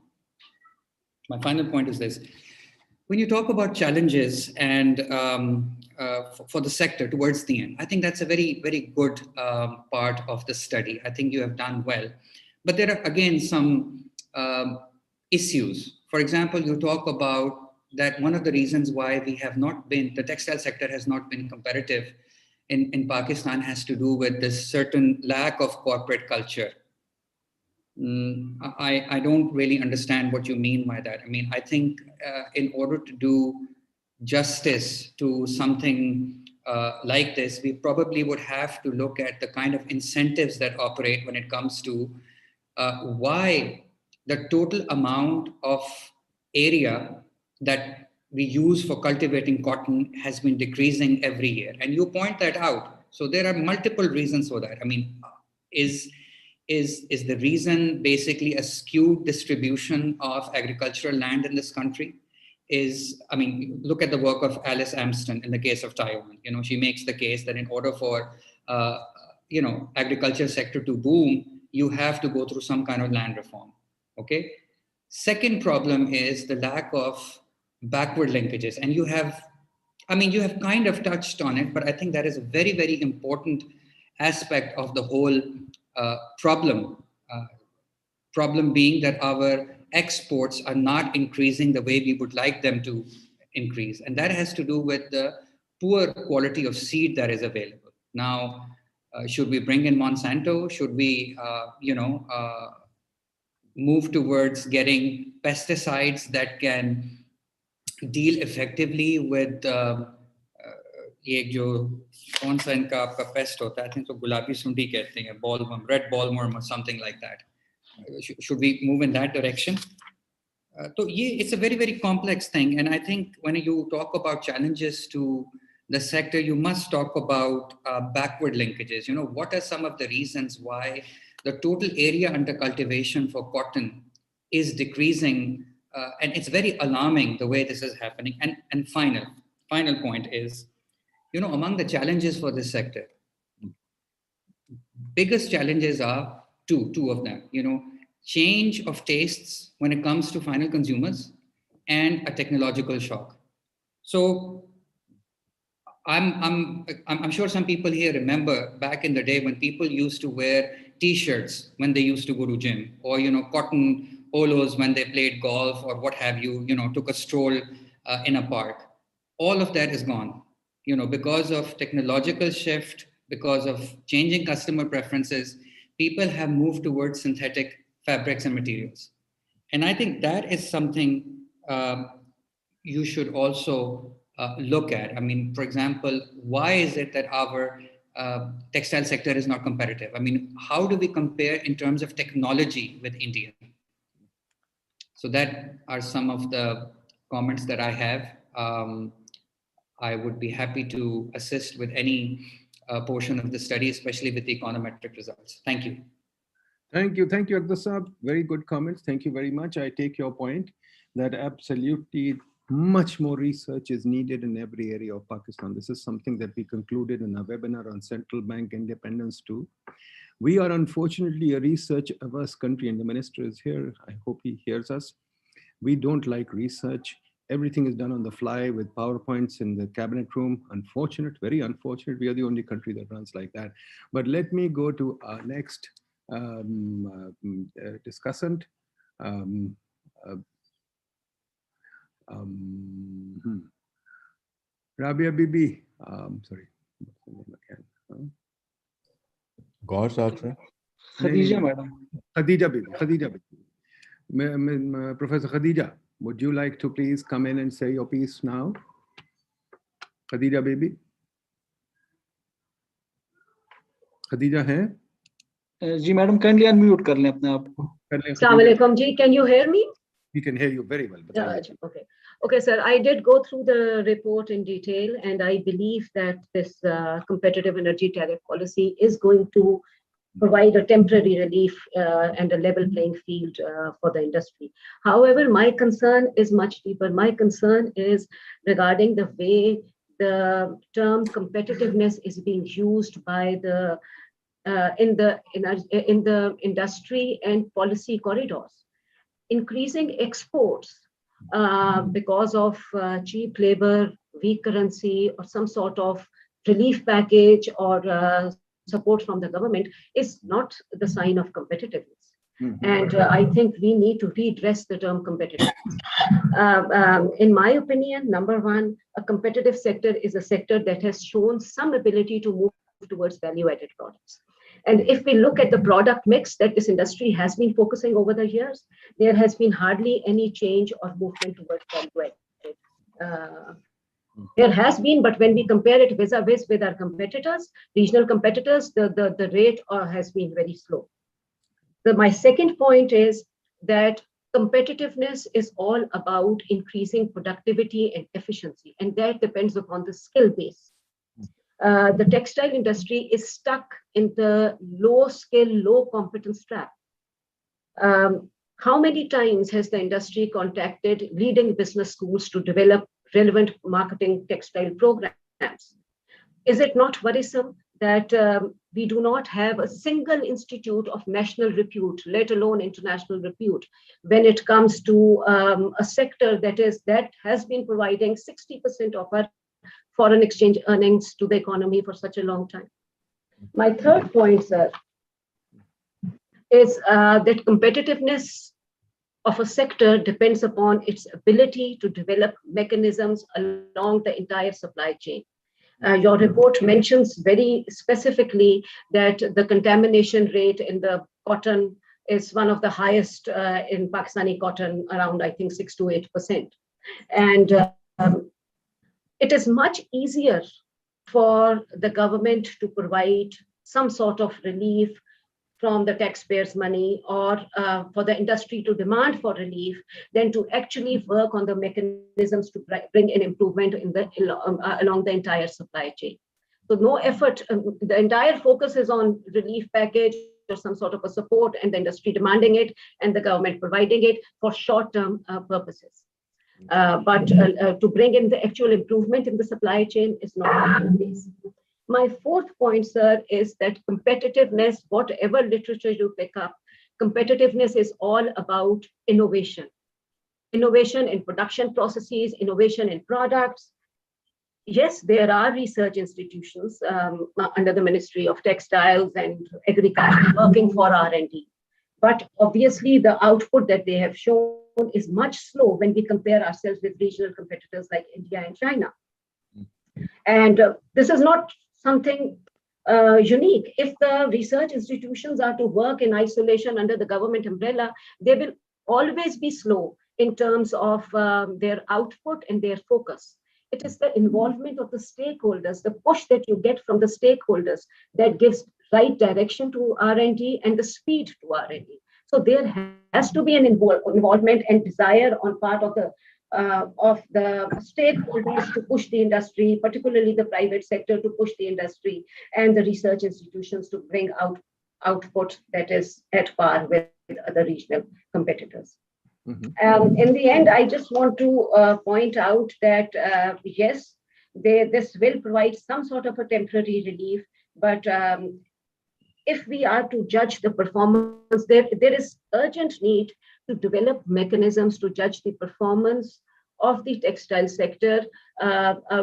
is this. When you talk about challenges and for the sector towards the end, I think that's a very, very good part of the study. I think you have done well. But there are, again, some issues. For example, you talk about that one of the reasons why we have not been, the textile sector has not been competitive in Pakistan has to do with this certain lack of corporate culture. I don't really understand what you mean by that. I mean, I think in order to do justice to something like this, we probably would have to look at the kind of incentives that operate when it comes to why the total amount of area that we use for cultivating cotton has been decreasing every year. And you point that out. So there are multiple reasons for that. I mean, is the reason basically a skewed distribution of agricultural land in this country? I mean, look at the work of Alice Amston in the case of Taiwan. You know, she makes the case that in order for, agriculture sector to boom, you have to go through some kind of land reform, okay? Second problem is the lack of backward linkages. And you have kind of touched on it, but I think that is a very, very important aspect of the whole problem. Problem being that our exports are not increasing the way we would like them to increase. And that has to do with the poor quality of seed that is available. Now, should we bring in Monsanto? Should we, move towards getting pesticides that can deal effectively with ये जो कौन सा इनका आपका paste होता है, I think तो गुलाबी सुंडी कहते हैं, bollworm, red bollworm or something like that. Should we move in that direction? So it's a very, very complex thing. And I think when you talk about challenges to the sector, you must talk about backward linkages. You know, what are some of the reasons why the total area under cultivation for cotton is decreasing? And it's very alarming the way this is happening. And final point is, you know, among the challenges for this sector, biggest challenges are two of them, you know, change of tastes when it comes to final consumers and a technological shock. So I'm sure some people here remember back in the day when people used to wear T-shirts when they used to go to gym, or, you know, cotton polos when they played golf or what have you, you know, took a stroll in a park. All of that is gone, you know, because of technological shift, because of changing customer preferences. People have moved towards synthetic fabrics and materials. And I think that is something you should also look at. I mean, for example, why is it that our textile sector is not competitive? I mean, how do we compare in terms of technology with India? So that are some of the comments that I have. I would be happy to assist with any portion of the study, especially with the econometric results. Thank you. Thank you, Akbar Saab. Very good comments. Thank you very much. I take your point that absolutely much more research is needed in every area of Pakistan. This is something that we concluded in a webinar on central bank independence too. We are unfortunately a research-averse country, and the minister is here. I hope he hears us. We don't like research. Everything is done on the fly with PowerPoints in the cabinet room. Unfortunate, very unfortunate. We are the only country that runs like that. But let me go to our next discussant. Rabia Bibi, sorry. Gaur Saab, sir. Khadija, madam. Khadija Bibi. Professor Khadija, would you like to please come in and say your piece now? Khadija Bibi. Khadija hai? Ji madam, kindly unmute कर लें अपने आप को. Assalamu alaikum ji, can you hear me? We can hear you very well. Okay, sir. I did go through the report in detail, and I believe that this competitive energy tariff policy is going to provide a temporary relief and a level playing field for the industry. However, my concern is much deeper. My concern is regarding the way the term competitiveness is being used by the in the industry and policy corridors. Increasing exports because of cheap labor, weak currency, or some sort of relief package or support from the government is not the sign of competitiveness. Mm-hmm. And I think we need to redress the term competitiveness. In my opinion, number one, a competitive sector is a sector that has shown some ability to move towards value-added products. And if we look at the product mix that this industry has been focusing over the years, there has been hardly any change or movement towards value-added There has been, but when we compare it vis-a-vis with our competitors, regional competitors, the rate has been very slow. My second point is that competitiveness is all about increasing productivity and efficiency, and that depends upon the skill base. The textile industry is stuck in the low skill, low competence trap. How many times has the industry contacted leading business schools to develop relevant marketing textile programs? Is it not worrisome that we do not have a single institute of national repute, let alone international repute, when it comes to a sector that has been providing 60% of our foreign exchange earnings to the economy for such a long time? My third point, sir, is that competitiveness of a sector depends upon its ability to develop mechanisms along the entire supply chain. Your report mentions very specifically that the contamination rate in the cotton is one of the highest in Pakistani cotton, around, I think, 6 to 8%. And it is much easier for the government to provide some sort of relief from the taxpayers' money, or for the industry to demand for relief, than to actually work on the mechanisms to bring an improvement in along the entire supply chain. So no effort, the entire focus is on relief package or some sort of a support, and the industry demanding it and the government providing it for short-term purposes. But to bring in the actual improvement in the supply chain is not the case. My fourth point, sir, is that competitiveness, whatever literature you pick up, competitiveness is all about innovation. Innovation in production processes, innovation in products. Yes, there are research institutions under the Ministry of Textiles and Agriculture working for R&D. But obviously the output that they have shown is much slow when we compare ourselves with regional competitors like India and China. And this is not something unique. If the research institutions are to work in isolation under the government umbrella, they will always be slow in terms of their output and their focus. It is the involvement of the stakeholders, the push that you get from the stakeholders, that gives right direction to R&D and the speed to R&D. So there has to be an involvement and desire on part of the stakeholders to push the industry, particularly the private sector, to push the industry, and the research institutions to bring out output that is at par with other regional competitors. Mm-hmm. In the end, I just want to point out that yes, this will provide some sort of a temporary relief, but if we are to judge the performance, there is urgent need to develop mechanisms to judge the performance of the textile sector whenever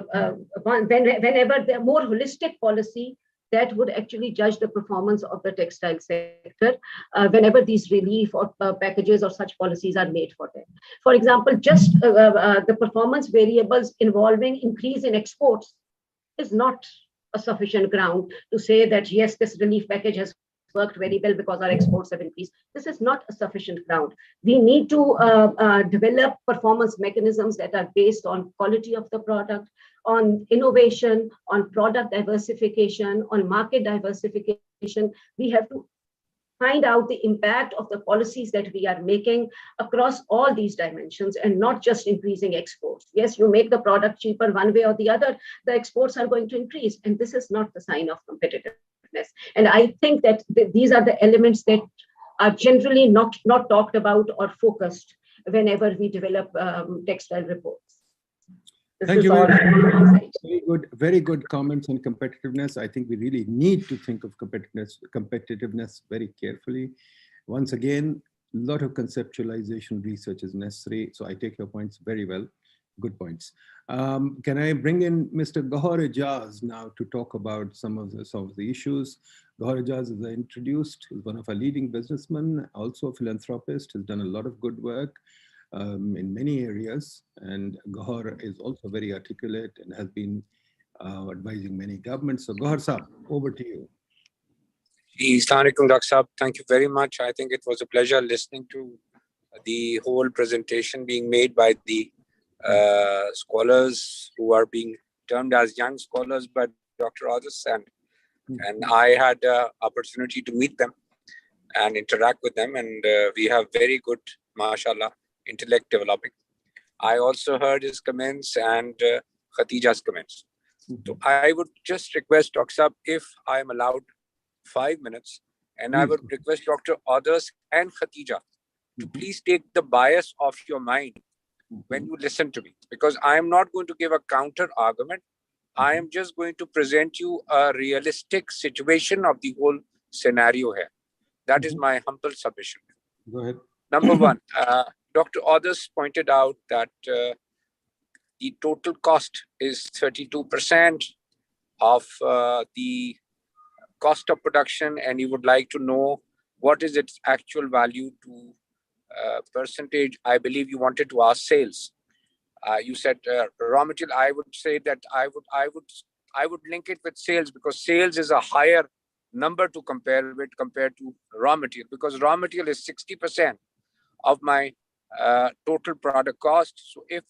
the more holistic policy that would actually judge the performance of the textile sector whenever these relief or packages or such policies are made for them. For example, just the performance variables involving increase in exports is not a sufficient ground to say that, yes, this relief package has worked very well because our exports have increased. This is not a sufficient ground. We need to develop performance mechanisms that are based on quality of the product, on innovation, on product diversification, on market diversification. We have to find out the impact of the policies that we are making across all these dimensions, and not just increasing exports. Yes, you make the product cheaper one way or the other, the exports are going to increase, and this is not the sign of competitiveness. And I think that these are the elements that are generally not talked about or focused whenever we develop textile reports. Thank you very good comments on competitiveness. I think we really need to think of competitiveness very carefully. Once again, a lot of conceptualization research is necessary. So I take your points very well. Good points. Can I bring in Mr. Gas Aziz now to talk about some of the issues? Gas Aziz is introduced, is one of our leading businessmen, also a philanthropist, has done a lot of good work in many areas, and Gahar is also very articulate and has been advising many governments. So Gahar Saab, over to you. Assalamu alaikum, Dr. Saab. Thank you very much. I think it was a pleasure listening to the whole presentation being made by the scholars who are being termed as young scholars by Dr. Aziz, and I had opportunity to meet them and interact with them, and we have very good, mashallah, intellect developing. I also heard his comments and Khatija's comments. So I would just request Dr. Saab, if I am allowed 5 minutes, and I would request Dr. Aziz and Khatija to please take the bias off your mind when you listen to me, because I am not going to give a counter argument. I am just going to present you a realistic situation of the whole scenario here. That is my humble submission. Go ahead. Number one, Dr. Aziz pointed out that the total cost is 32% of the cost of production, and you would like to know what is its actual value to percentage. I believe you wanted to ask sales. You said raw material. I would say that I would link it with sales, because sales is a higher number to compare with compared to raw material, because raw material is 60% of my total product cost. So if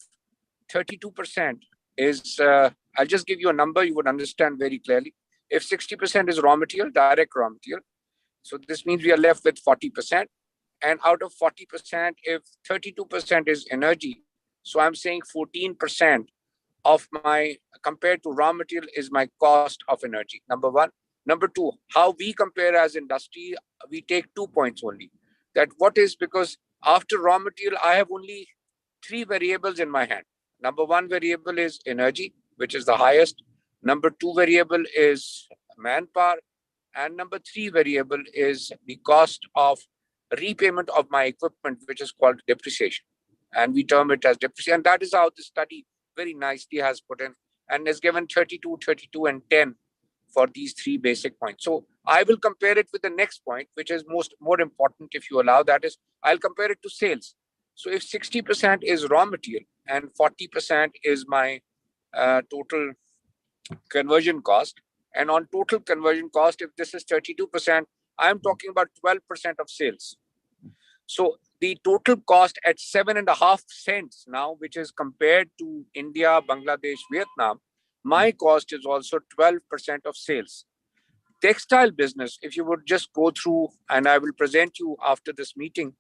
32% is, I'll just give you a number, you would understand very clearly. If 60% is raw material, direct raw material, so this means we are left with 40%. And out of 40%, if 32% is energy, so I'm saying 14% of my, compared to raw material, is my cost of energy, number one. Number two, how we compare as industry, we take 2 points only. That what is, because after raw material, I have only 3 variables in my hand. Number one variable is energy, which is the highest. Number 2 variable is manpower. And number 3 variable is the cost of repayment of my equipment, which is called depreciation. And we term it as depreciation. And that is how the study very nicely has put in and is given 32, 32, and 10 for these 3 basic points. So I will compare it with the next point, which is more important, if you allow. That is, I'll compare it to sales. So if 60% is raw material and 40% is my total conversion cost, and on total conversion cost, if this is 32%, I'm talking about 12% of sales. So the total cost at 7.5 cents now, which is compared to India, Bangladesh, Vietnam, my cost is also 12% of sales. Textile business, if you would just go through, and I will present you after this meeting,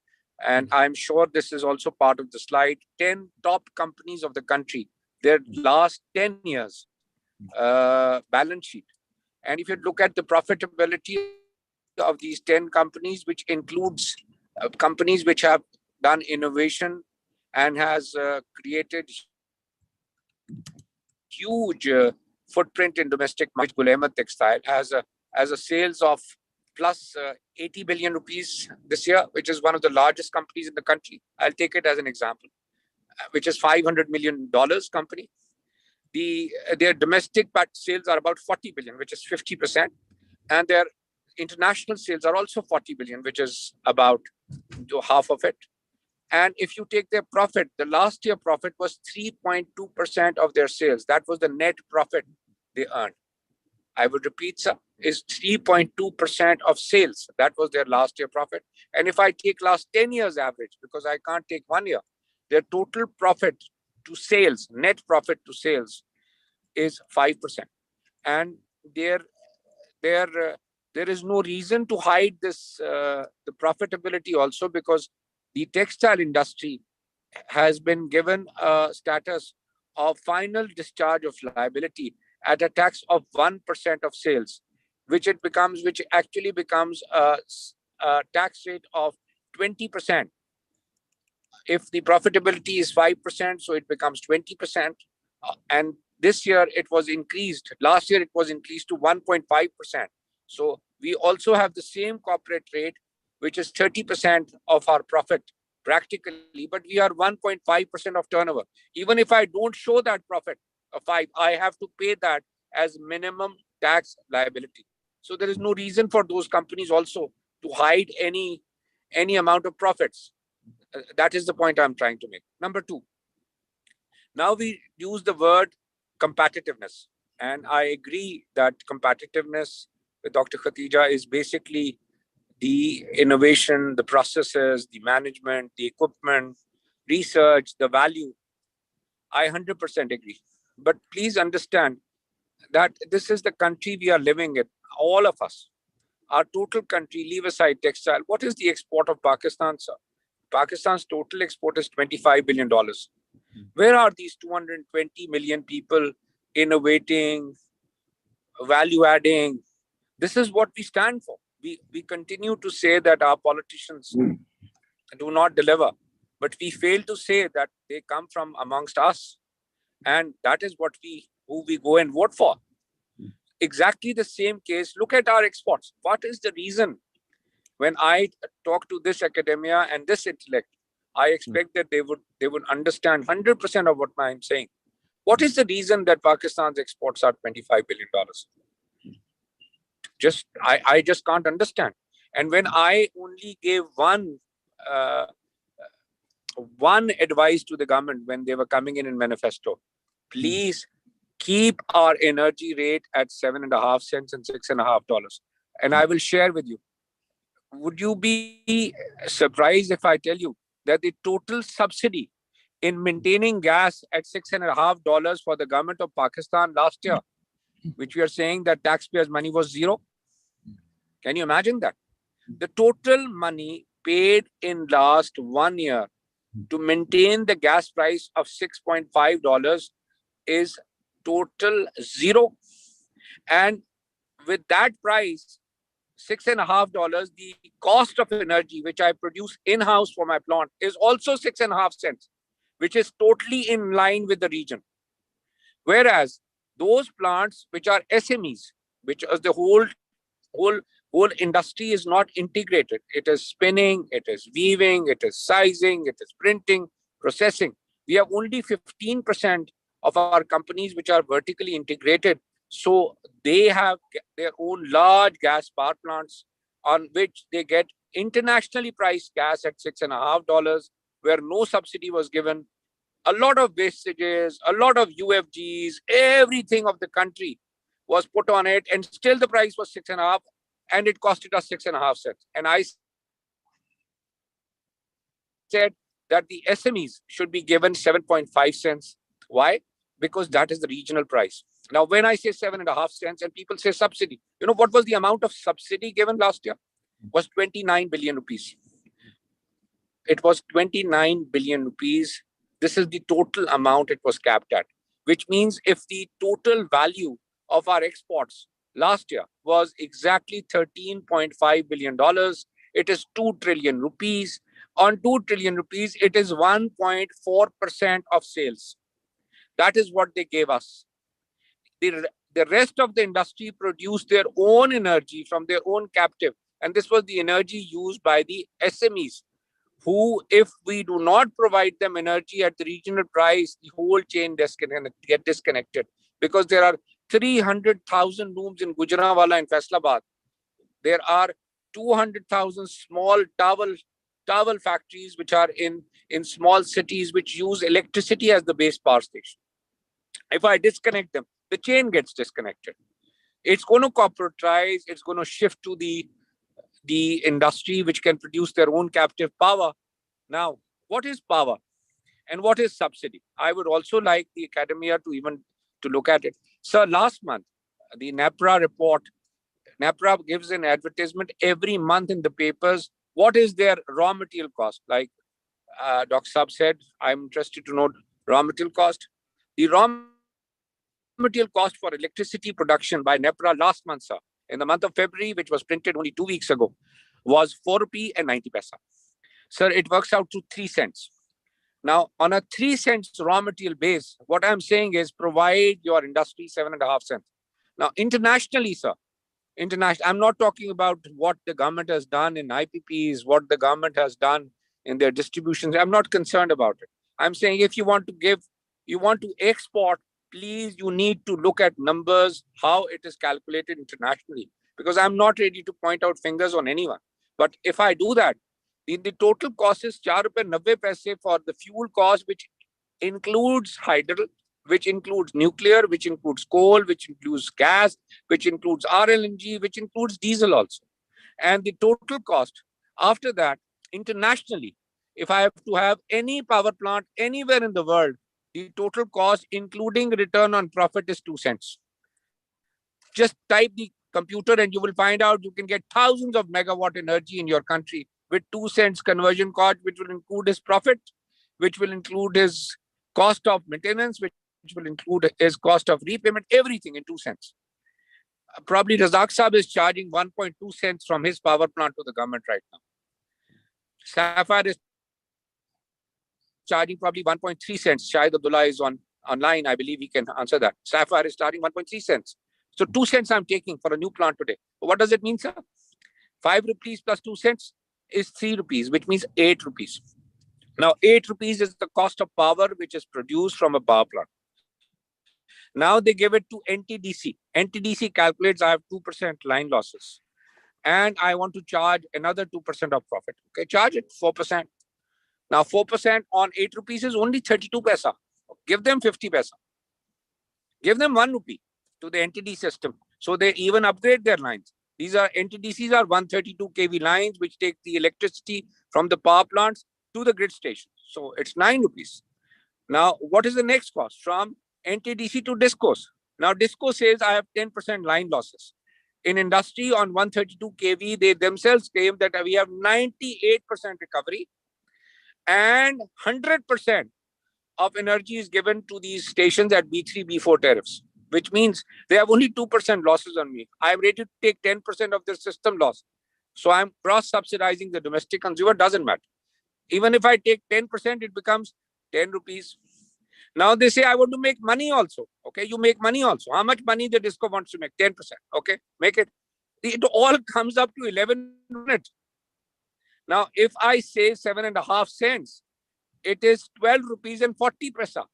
and I'm sure this is also part of the slide, 10 top companies of the country, their last 10 years balance sheet. And if you look at the profitability of these 10 companies, which includes companies which have done innovation and has created huge footprint in domestic market. Gul Textile has a sales of plus 80 billion rupees this year, which is one of the largest companies in the country. I'll take it as an example, which is $500 million company. Their domestic sales are about 40 billion, which is 50%. And their international sales are also 40 billion, which is about half of it. And if you take their profit, the last year profit was 3.2% of their sales. That was the net profit they earned. I would repeat, sir, is 3.2% of sales. That was their last year profit. And if I take last 10 years average, because I can't take 1 year, their total profit to sales, net profit to sales, is 5%. And there is no reason to hide this, the profitability also, because the textile industry has been given a status of final discharge of liability at a tax of 1% of sales, which actually becomes a tax rate of 20%. If the profitability is 5%, so it becomes 20%. And this year it was increased. Last year it was increased to 1.5%. So we also have the same corporate rate, which is 30% of our profit practically, but we are 1.5% of turnover. Even if I don't show that profit of 5, I have to pay that as minimum tax liability. So there is no reason for those companies also to hide any amount of profits. That is the point I'm trying to make. Number 2, now we use the word competitiveness. And I agree that competitiveness with Dr. Khatija is basically the innovation, the processes, the management, the equipment, research, the value. I 100% agree. But please understand that this is the country we are living in, all of us. Our total country, leave aside textile. What is the export of Pakistan, sir? Pakistan's total export is $25 billion. Where are these 220 million people innovating, value adding? This is what we stand for. We continue to say that our politicians do not deliver, but we fail to say that they come from amongst us. And that is who we go and vote for. Exactly the same case. Look at our exports. What is the reason? When I talk to this academia and this intellect, I expect that they would understand 100% of what I'm saying. What is the reason that Pakistan's exports are $25 billion? I just can't understand. And when I only gave one advice to the government when they were coming in manifesto, please keep our energy rate at 7.5 cents and $6.5. And I will share with you. Would you be surprised if I tell you that the total subsidy in maintaining gas at $6.5 for the government of Pakistan last year, which we are saying that taxpayers' money was zero? Can you imagine that? The total money paid in last 1 year to maintain the gas price of $6.5 is total zero. And with that price, $6.5, the cost of energy which I produce in-house for my plant is also 6.5 cents, which is totally in line with the region. Whereas those plants which are SMEs, which is the whole industry is not integrated. It is spinning, it is weaving, it is sizing, it is printing, processing. We have only 15% of our companies which are vertically integrated. So they have their own large gas power plants on which they get internationally priced gas at $6.5, where no subsidy was given. A lot of wastages, a lot of UFGs, everything of the country was put on it, and still the price was 6.5, and it costed us 6.5 cents. And I said that the SMEs should be given 7.5 cents. Why? Because that is the regional price. Now, when I say 7.5 cents and people say subsidy, you know what was the amount of subsidy given last year? It was 29 billion rupees. It was 29 billion rupees. This is the total amount it was capped at, which means if the total value of our exports last year was exactly $13.5 billion, it is 2 trillion rupees. On 2 trillion rupees, it is 1.4% of sales. That is what they gave us. The rest of the industry produced their own energy from their own captive. And this was the energy used by the SMEs, who, if we do not provide them energy at the regional price, the whole chain get disconnected. Because there are 300,000 looms in Gujranwala and Faisalabad. There are 200,000 small towel factories which are in small cities which use electricity as the base power station. If I disconnect them, the chain gets disconnected. It's going to corporatize, it's going to shift to the industry which can produce their own captive power. Now, what is power and what is subsidy? I would also like the academia to look at it. Sir, last month, the NEPRA report, NEPRA gives an advertisement every month in the papers. What is their raw material cost? Like Dr. Saab said, I'm interested to know raw material cost. The raw material cost for electricity production by NEPRA last month, sir, in the month of February, which was printed only 2 weeks ago, was 4 rupee and 90 paisa. Sir, it works out to 3 cents. Now, on a 3 cents raw material base, what I'm saying is provide your industry 7.5 cents. Now, internationally, sir, I'm not talking about what the government has done in IPPs, what the government has done in their distributions. I'm not concerned about it. I'm saying if you want to export, please, you need to look at numbers, how it is calculated internationally, because I'm not ready to point out fingers on anyone. But if I do that, the total cost is 4 rupees 90 paise for the fuel cost, which includes hydro, which includes nuclear, which includes coal, which includes gas, which includes RLNG, which includes diesel also. And the total cost after that, internationally, if I have to have any power plant anywhere in the world, the total cost, including return on profit, is 2 cents. Just type the computer and you will find out you can get thousands of megawatt energy in your country with 2 cents conversion cost, which will include his profit, which will include his cost of maintenance, which will include his cost of repayment, everything in 2 cents. Probably Razak Saab is charging 1.2 cents from his power plant to the government right now. Sapphire is charging probably 1.3 cents. Shahid Abdullah is online. I believe he can answer that. Sapphire is charging 1.3 cents. So 2 cents I'm taking for a new plant today. What does it mean, sir? 5 rupees plus 2 cents is 3 rupees, which means 8 rupees. Now, 8 rupees is the cost of power which is produced from a power plant. Now they give it to NTDC. NTDC calculates I have 2% line losses. And I want to charge another 2% of profit. Okay, charge it 4%. Now 4% on 8 rupees is only 32 paisa. Give them 50 paisa. Give them 1 rupee to the NTD system. So they even upgrade their lines. These are NTDCs are 132 kV lines, which take the electricity from the power plants to the grid station. So it's 9 rupees. Now, what is the next cost? From NTDC to DISCOs. Now, DISCO says I have 10% line losses. In industry on 132 kV, they themselves claim that we have 98% recovery and 100% of energy is given to these stations at B3, B4 tariffs, which means they have only 2% losses on me. I am ready to take 10% of their system loss. So I'm cross-subsidizing the domestic consumer, doesn't matter. Even if I take 10%, it becomes 10 rupees. Now they say, I want to make money also. Okay, you make money also. How much money the DISCO wants to make? 10%. Okay, make it. It all comes up to 11 units. Now, if I say 7.5 cents, it is 12 rupees and 40 paisa,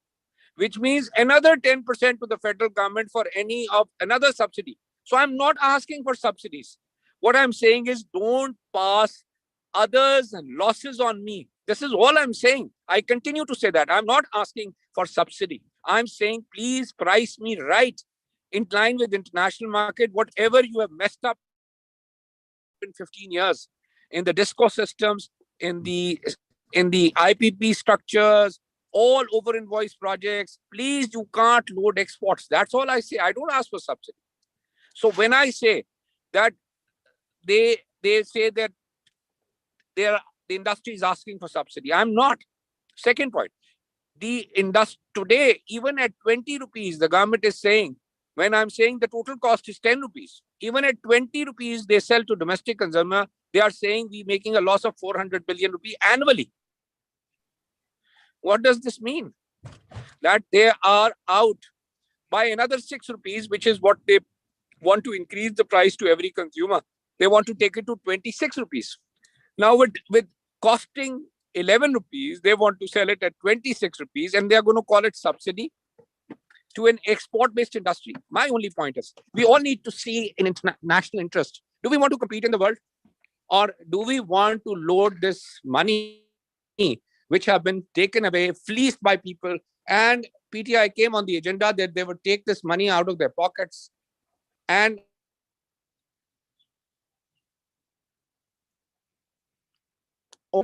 which means another 10% to the federal government for any of another subsidy. So I'm not asking for subsidies. What I'm saying is don't pass others and losses on me. This is all I'm saying. I continue to say that. I'm not asking for subsidy. I'm saying, please price me right in line with international market. Whatever you have messed up in 15 years in the DISCO systems, in the IPP structures, all over invoice projects, please, you can't load exports. That's all I say. I don't ask for subsidy. So when I say that they say that the industry is asking for subsidy, I'm not. Second point, the industry today, even at 20 rupees, the government is saying, when I'm saying the total cost is 10 rupees, even at 20 rupees, they sell to domestic consumer, they are saying we're making a loss of 400 billion rupee annually. What does this mean? That they are out by another 6 rupees, which is what they want to increase the price to every consumer. They want to take it to 26 rupees. Now with costing 11 rupees, they want to sell it at 26 rupees and they are going to call it subsidy to an export-based industry. My only point is, we all need to see an international interest. Do we want to compete in the world? Or do we want to load this money which have been taken away, fleeced by people, and PTI came on the agenda that they would take this money out of their pockets and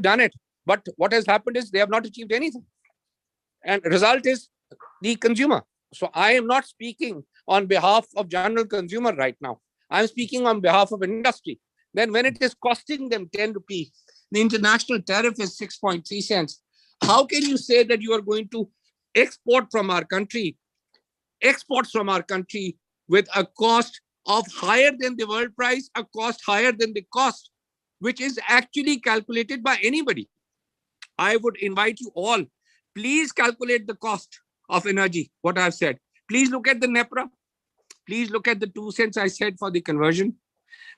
done it. But what has happened is they have not achieved anything. And result is the consumer. So I am not speaking on behalf of general consumer right now. I'm speaking on behalf of industry. Then when it is costing them 10 rupees, the international tariff is 6.3 cents. How can you say that you are going to export from our country, exports from our country with a cost of higher than the world price, a cost higher than the cost, which is actually calculated by anybody? I would invite you all, please calculate the cost of energy, what I've said. Please look at the NEPRA. Please look at the 2 cents I said for the conversion.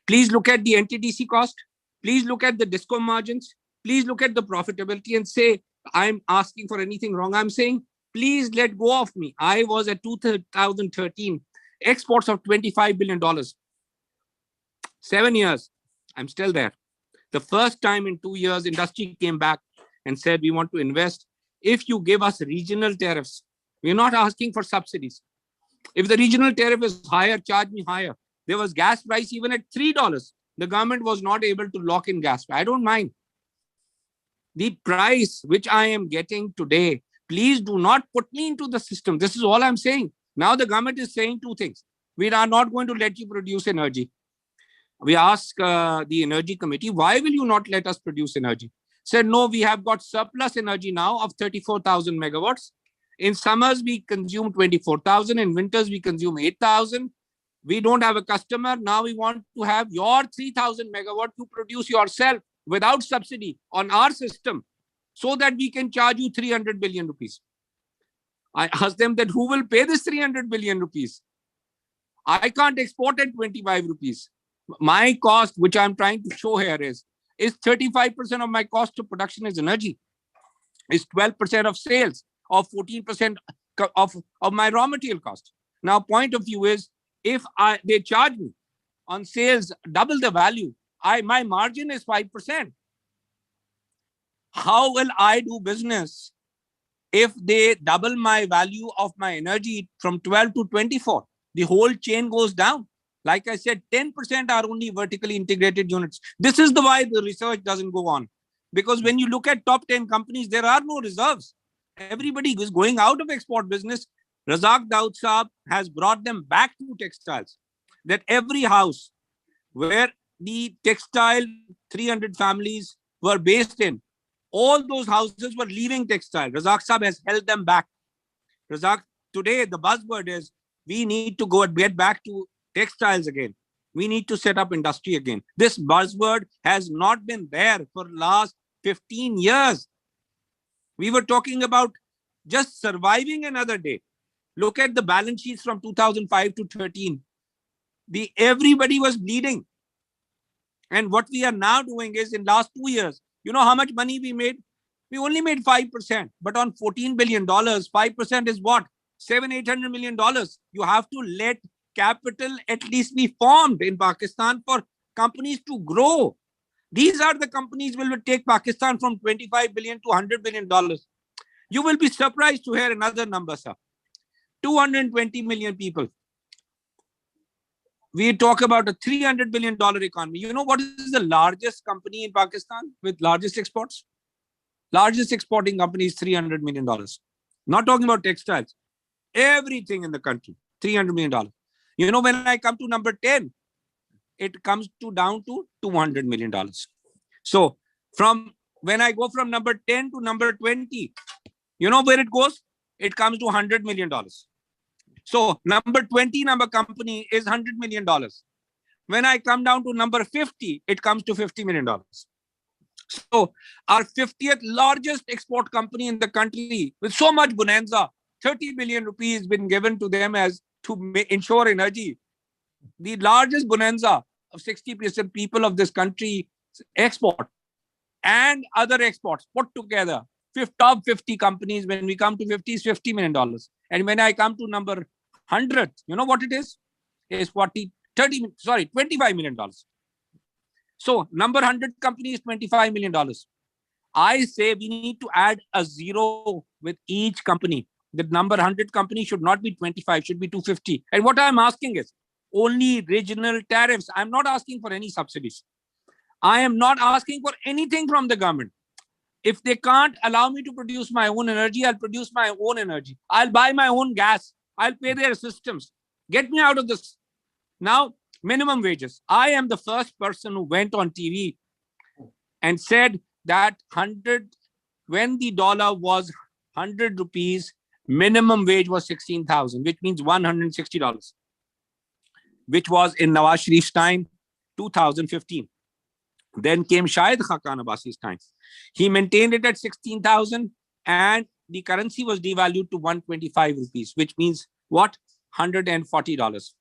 Please look at the NTDC cost. Please look at the DISCO margins. Please look at the profitability and say, I'm asking for anything wrong. I'm saying, please let go of me. I was at 2013, exports of $25 billion. 7 years, I'm still there. The first time in 2 years, industry came back and said, we want to invest. If you give us regional tariffs, we're not asking for subsidies. If the regional tariff is higher, charge me higher. There was gas price even at $3. The government was not able to lock in gas. I don't mind. The price which I am getting today Please do not put me into the system. This is all I'm saying. Now the government is saying two things. We are not going to let you produce energy. We ask the energy committee, why will you not let us produce energy? Said, no, we have got surplus energy now of 34,000 megawatts. In summers, we consume 24,000. In winters, we consume 8,000. We don't have a customer. Now we want to have your 3,000 megawatt to produce yourself without subsidy on our system so that we can charge you 300 billion rupees. I asked them that who will pay this 300 billion rupees? I can't export at 25 rupees. My cost, which I'm trying to show here is 35% of my cost of production is energy, is 12% of sales, or 14% of my raw material cost. Now, point of view is, if they charge me on sales double the value, my margin is 5%. How will I do business if they double my value of my energy from 12 to 24? The whole chain goes down. Like I said, 10% are only vertically integrated units. This is why the research doesn't go on. Because when you look at top 10 companies, there are no reserves. Everybody is going out of export business. Razak Daud Saab has brought them back to textiles. That every house where the textile 300 families were based in, all those houses were leaving textile. Razak Saab has held them back. Razak, today the buzzword is, we need to go and get back to textiles again. We need to set up industry again. This buzzword has not been there for the last 15 years. We were talking about just surviving another day. Look at the balance sheets from 2005 to 13. Everybody was bleeding. And what we are now doing is, in last 2 years, you know how much money we made? We only made 5%. But on $14 billion, 5% is what? $700-800 million. You have to let capital at least be formed in Pakistan for companies to grow. These are the companies will take Pakistan from $25 billion to $100 billion. You will be surprised to hear another number, sir. 220 million people. We talk about a $300 billion economy. You know what is the largest company in Pakistan with largest exports? Largest exporting company is $300 million. Not talking about textiles. Everything in the country, $300 million. You know, when I come to number 10, it comes down to $200 million. So when I go from number 10 to number 20, you know where it goes? It comes to $100 million. So number 20 number company is $100 million. When I come down to number 50, it comes to $50 million. So our 50th largest export company in the country, with so much bonanza, 30 billion rupees been given to them as to ensure energy. The largest bonanza of 60% people of this country export and other exports put together. Top 50 companies, when we come to 50, is $50 million. And when I come to number 100, you know what it is? Is $25 million. So number 100 company is $25 million. I say we need to add a zero with each company. The number 100 company should not be 25, should be 250. And what I'm asking is only regional tariffs. I'm not asking for any subsidies. I am not asking for anything from the government. If they can't allow me to produce my own energy, I'll produce my own energy. I'll buy my own gas. I'll pay their systems. Get me out of this. Now, minimum wages. I am the first person who went on TV and said that when the dollar was 100 rupees, minimum wage was 16,000, which means $160, which was in Nawaz Sharif's time, 2015. Then came Shahid Khaqan Abbasi's time. He maintained it at 16,000 and the currency was devalued to 125 rupees, which means what? $140.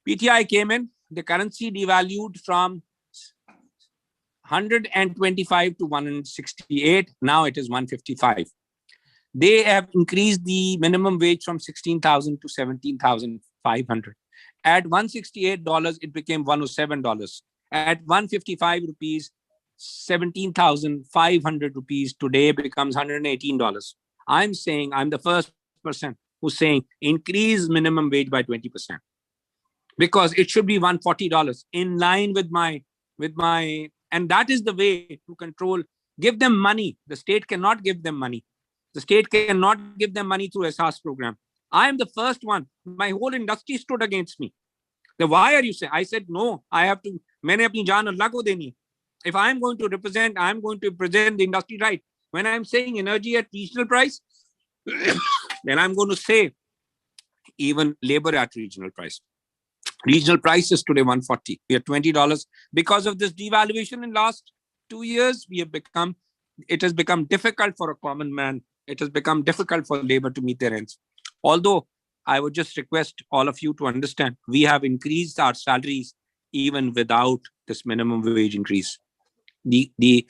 PTI came in, the currency devalued from 125 to 168. Now it is 155. They have increased the minimum wage from 16,000 to 17,500. At $168, it became $107. At 155 rupees, 17,500 rupees today becomes $118. I'm saying I'm the first person who's saying increase minimum wage by 20%, because it should be $140 in line with my, and that is the way to control. Give them money. The state cannot give them money. The state cannot give them money through SAS program. I am the first one. My whole industry stood against me. Then why are you saying? I said, no, I have to. Maine apni jaan Allah ko deni hai. If I'm going to represent, I'm going to present the industry right. When I'm saying energy at regional price, then I'm going to say even labor at regional price. Regional price is today 140. We are $20. Because of this devaluation in last 2 years, it has become difficult for a common man. It has become difficult for labor to meet their ends. Although I would just request all of you to understand, we have increased our salaries even without this minimum wage increase. There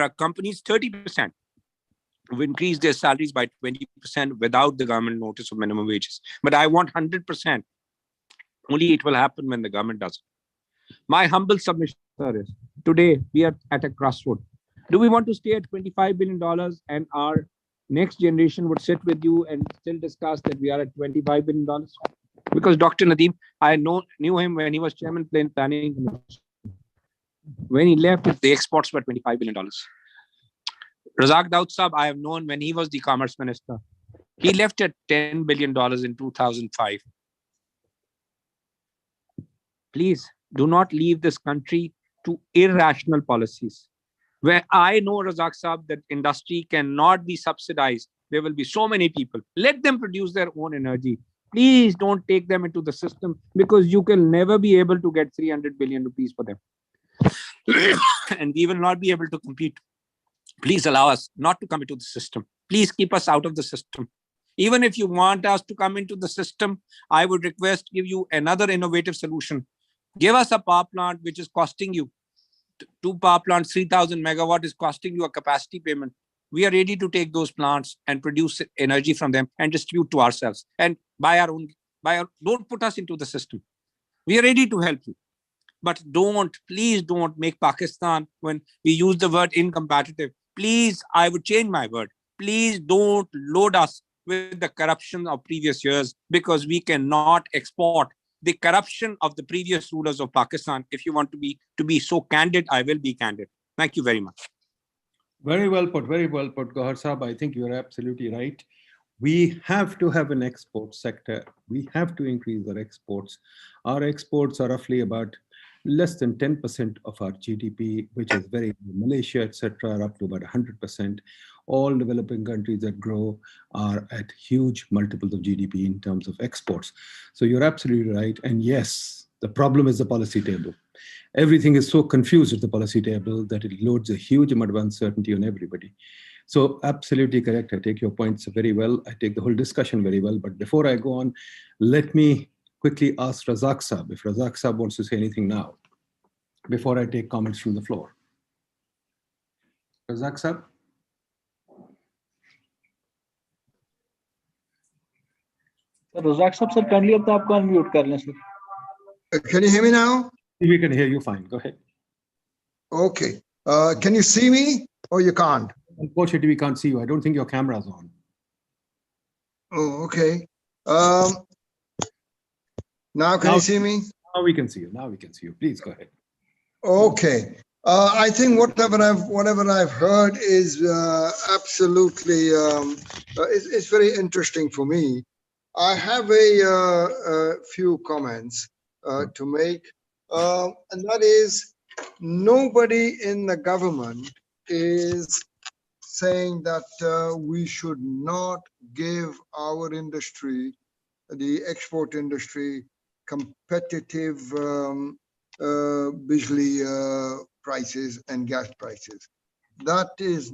are companies 30% who increased their salaries by 20% without the government notice of minimum wages. But I want 100%. Only it will happen when the government does it. My humble submission, sir, is today we are at a crossroad. Do we want to stay at $25 billion and our next generation would sit with you and still discuss that we are at $25 billion? Because Dr. Nadeem, I knew him when he was chairman planning. When he left, the exports were $25 billion. Razak Daud Saab, I have known when he was the commerce minister. He left at $10 billion in 2005. Please do not leave this country to irrational policies. Where I know, Razak Saab, that industry cannot be subsidized. There will be so many people. Let them produce their own energy. Please don't take them into the system because you can never be able to get 300 billion rupees for them. And we will not be able to compete. Please allow us not to come into the system. Please keep us out of the system. Even if you want us to come into the system, I would request give you another innovative solution. Give us a power plant which is costing you, 2 power plants, 3,000 megawatt is costing you a capacity payment. We are ready to take those plants and produce energy from them and distribute to ourselves and buy our own. Don't put us into the system. We are ready to help you. But please don't make Pakistan, when we use the word incompetitive, please, I would change my word. Please don't load us with the corruption of previous years because we cannot export the corruption of the previous rulers of Pakistan. If you want to be so candid, I will be candid. Thank you very much. Very well put, Gohar Saab. I think you're absolutely right. We have to have an export sector. We have to increase our exports. Our exports are roughly about less than 10% of our GDP, which is very Malaysia, etc., are up to about 100%. All developing countries that grow are at huge multiples of GDP in terms of exports. So you're absolutely right. And yes, the problem is the policy table. Everything is so confused at the policy table that it loads a huge amount of uncertainty on everybody. So absolutely correct. I take your points very well. I take the whole discussion very well. But before I go on, let me quickly ask Razak Saab, if Razak Saab wants to say anything now, before I take comments from the floor. Razak Saab? Razak Saab, sir, kindly apna aapko unmute kar lein, sir. Can you hear me now? We can hear you fine. Go ahead. Okay. Can you see me or you can't? Unfortunately, we can't see you. I don't think your camera's on. Oh, okay. Now can you see me? Now we can see you. Now we can see you. Please go ahead. Okay. I think whatever I've heard is absolutely it's very interesting for me. I have a few comments to make, and that is nobody in the government is saying that we should not give our industry, the export industry, competitive bijli prices and gas prices. That is,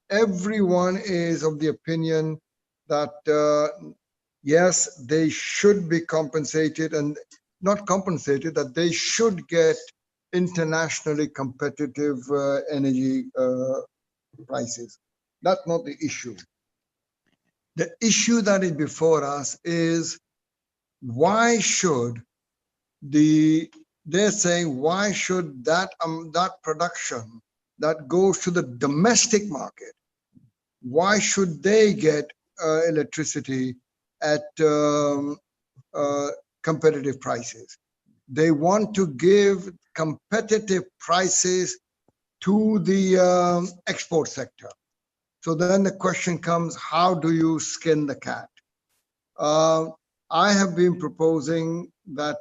everyone is of the opinion that yes, they should be compensated, and not compensated, that they should get internationally competitive energy prices. That's not the issue. The issue that is before us is why should they're saying why should that production that goes to the domestic market, why should they get electricity at competitive prices? They want to give competitive prices to the export sector. So then the question comes, how do you skin the cat? I have been proposing that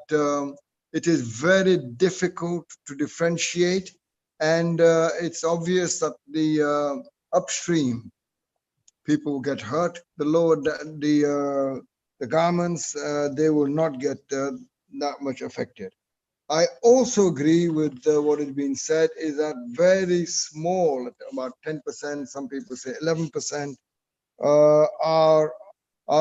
it is very difficult to differentiate, and it's obvious that the upstream people get hurt. The lower the garments, they will not get that much affected. I also agree with what has been said, is that very small, about 10%, some people say 11%, are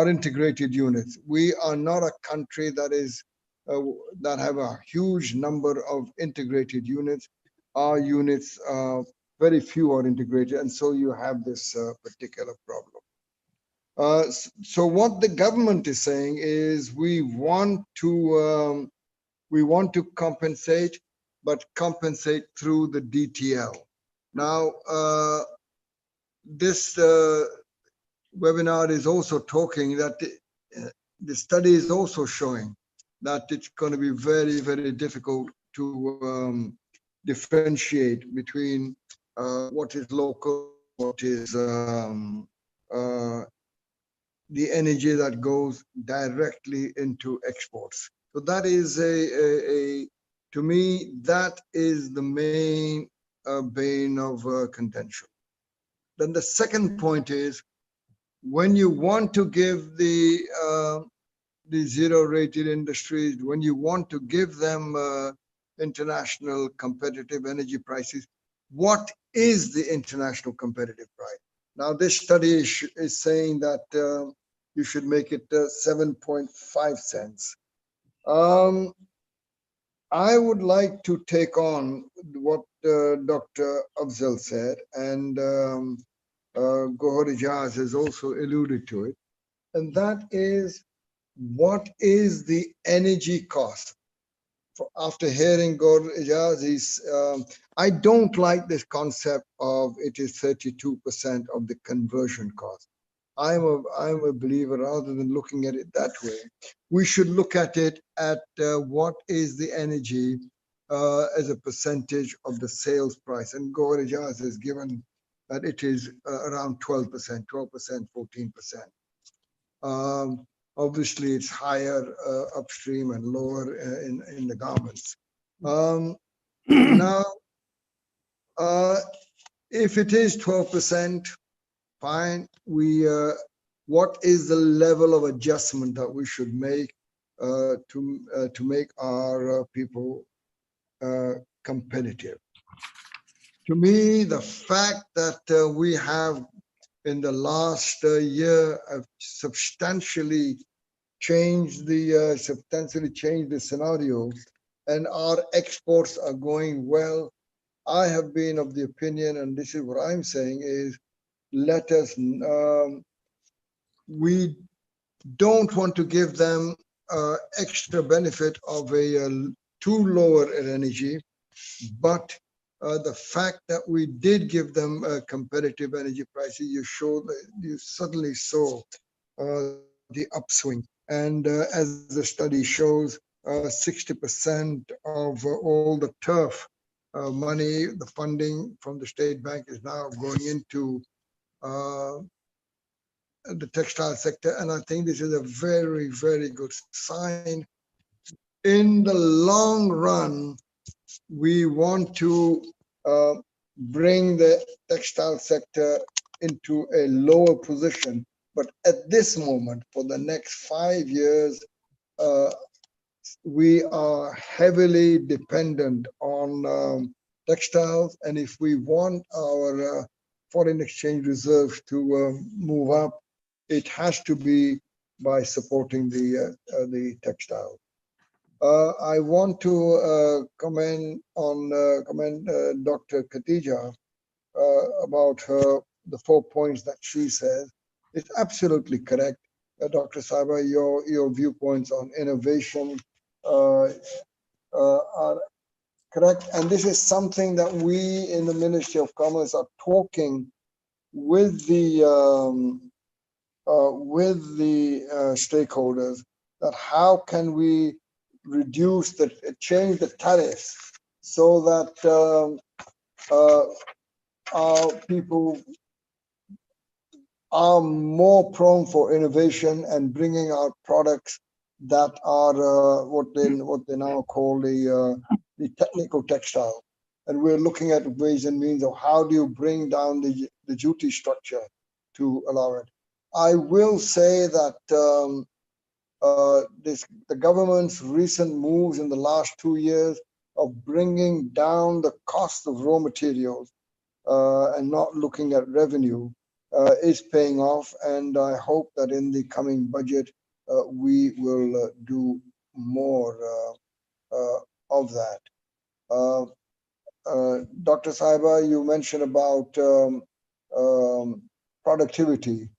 integrated units. We are not a country that is that have a huge number of integrated units. Our units, very few are integrated, and so you have this particular problem. So what the government is saying is we want to compensate, but compensate through the DTL. Now, this webinar is also talking that the study is also showing that it's going to be very, very difficult to differentiate between what is local, what is the energy that goes directly into exports. So that is to me, that is the main bane of contention. Then the second point is, when you want to give the zero-rated industries, when you want to give them international competitive energy prices, what is the international competitive price? Now, this study is saying that you should make it 7.5 cents. I would like to take on what Dr. Afzal said, and Gohar Ijaz has also alluded to it, and that is, what is the energy cost? After hearing Gohar Ijaz, I don't like this concept of it is 32% of the conversion cost. I'm a believer, rather than looking at it that way, we should look at it at what is the energy as a percentage of the sales price. And Gohar Ijaz has given that it is around 12%, 14%. Obviously, it's higher upstream and lower in the garments. Now, if it is 12%, fine. What is the level of adjustment that we should make to make our people competitive? To me, the fact that we have in the last year substantially changed the scenario, and our exports are going well. I have been of the opinion, and this is what I'm saying, is let us, we don't want to give them extra benefit of a too lower energy, but the fact that we did give them competitive energy prices, you suddenly saw the upswing. And as the study shows, 60% of all the turf money, the funding from the state bank, is now going into the textile sector. And I think this is a very, very good sign. In the long run, we want to bring the textile sector into a lower position. But at this moment, for the next 5 years, we are heavily dependent on textiles. And if we want our foreign exchange reserves to move up, it has to be by supporting the textile. I want to comment Dr. Khatija about the 4 points that she says. It's absolutely correct. Dr. Saiba, your viewpoints on innovation are correct. And this is something that we in the Ministry of Commerce are talking with the stakeholders, that how can we change the tariffs so that people are more prone for innovation and bringing out products that are what they now call the technical textile. And we're looking at ways and means of how do you bring down the duty structure to allow it. I will say that the government's recent moves in the last 2 years of bringing down the cost of raw materials and not looking at revenue is paying off. And I hope that in the coming budget, we will do more of that. Dr. Saiba, you mentioned about productivity.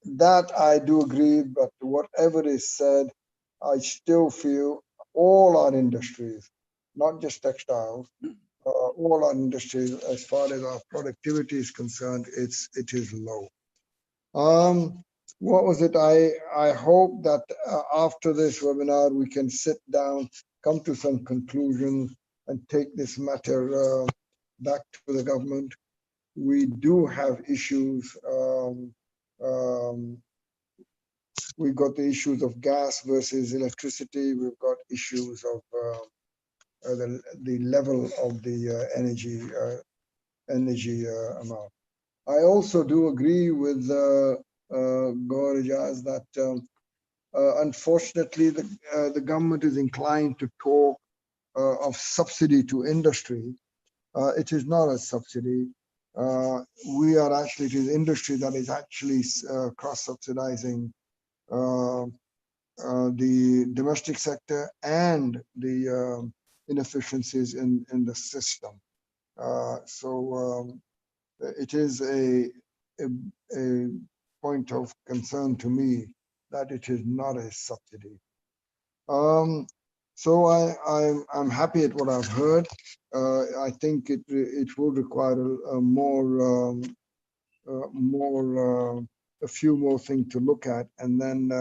That I do agree, but whatever is said, I still feel all our industries, not just textiles, all our industries, as far as our productivity is concerned, it is low. What was it? I hope that after this webinar, we can sit down, come to some conclusions, and take this matter back to the government. We do have issues. We've got the issues of gas versus electricity. We've got issues of the level of the energy amount. I also do agree with Gaur Ijaz that unfortunately the government is inclined to talk of subsidy to industry. It is not a subsidy. We are actually, it is industry that is actually cross-subsidizing the domestic sector and the inefficiencies in the system. It is a point of concern to me that it is not a subsidy. So I'm happy at what I've heard. I think it will require a few more things to look at, and then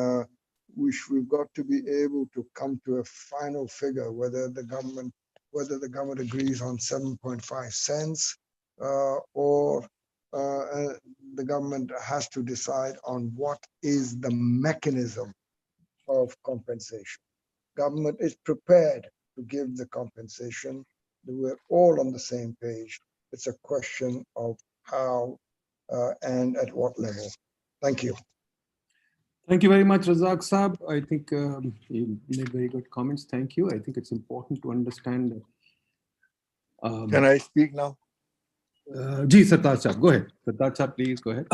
we've got to be able to come to a final figure whether the government agrees on 7.5 cents or the government has to decide on what is the mechanism of compensation. Government is prepared to give the compensation. We're all on the same page. It's a question of how and at what level. Thank you. Thank you very much, Razak Saab. I think you made very good comments. Thank you. I think it's important to understand that. Can I speak now? Ji, Sartaj Saab, go ahead. Sartaj Saab, please go ahead.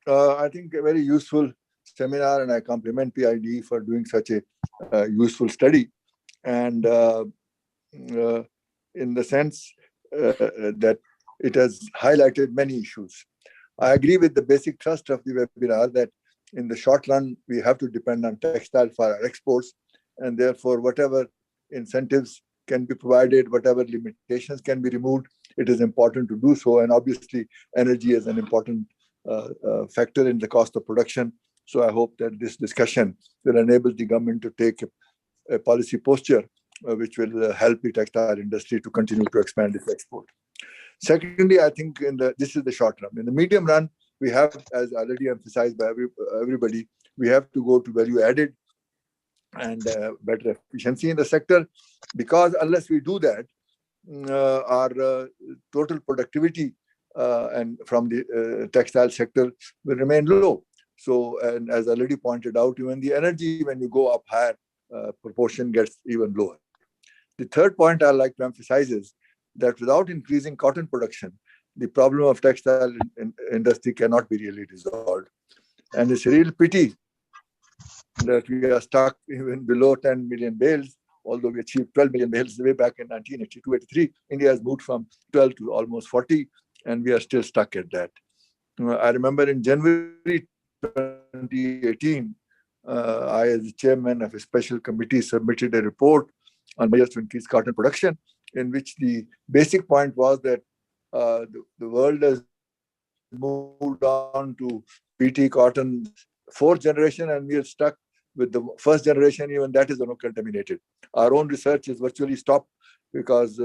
I think a very useful seminar, and I compliment PIDE for doing such a useful study. And in the sense that it has highlighted many issues. I agree with the basic thrust of the webinar that in the short run, we have to depend on textile for our exports, and therefore whatever incentives can be provided, whatever limitations can be removed, it is important to do so. And obviously, energy is an important factor in the cost of production. So I hope that this discussion will enable the government to take a policy posture which will help the textile industry to continue to expand its export. Secondly, I think this is the short run. In the medium run, we have, as already emphasized by everybody, we have to go to value added and better efficiency in the sector, because unless we do that, our total productivity and from the textile sector will remain low. So, and as already pointed out, even the energy, when you go up higher, proportion gets even lower. The third point I'd like to emphasize is that without increasing cotton production, the problem of textile industry cannot be really resolved. And it's a real pity that we are stuck even below 10 million bales, although we achieved 12 million bales way back in 1982-83. India has moved from 12 to almost 40, and we are still stuck at that. I remember in January 2018, I, as the chairman of a special committee, submitted a report on measures to increase cotton production, in which the basic point was that the world has moved on to PT cotton fourth generation, and we are stuck with the first generation. Even that is contaminated. Our own research is virtually stopped because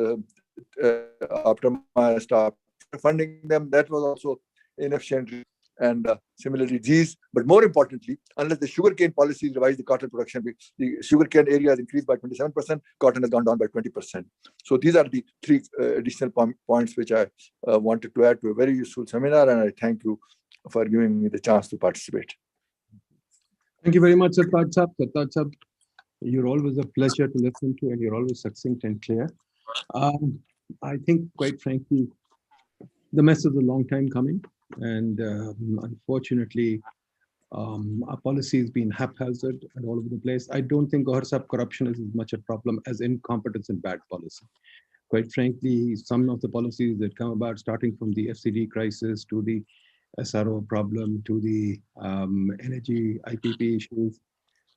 Optima stopped funding them. That was also inefficient. And similarly, these, but more importantly, unless the sugarcane policies revise the cotton production, the sugarcane area has increased by 27%, cotton has gone down by 20%. So these are the three additional points which I wanted to add to a very useful seminar, and I thank you for giving me the chance to participate. Thank you very much, Sartaj Sahab. Sartaj Sahab, you're always a pleasure to listen to, and you're always succinct and clear. I think, quite frankly, the mess is a long time coming, and unfortunately, our policy has been haphazard and all over the place. I don't think Gohar Sahab corruption is as much a problem as incompetence and bad policy. Quite frankly, some of the policies that come about, starting from the FCD crisis to the SRO problem to the energy IPP issues,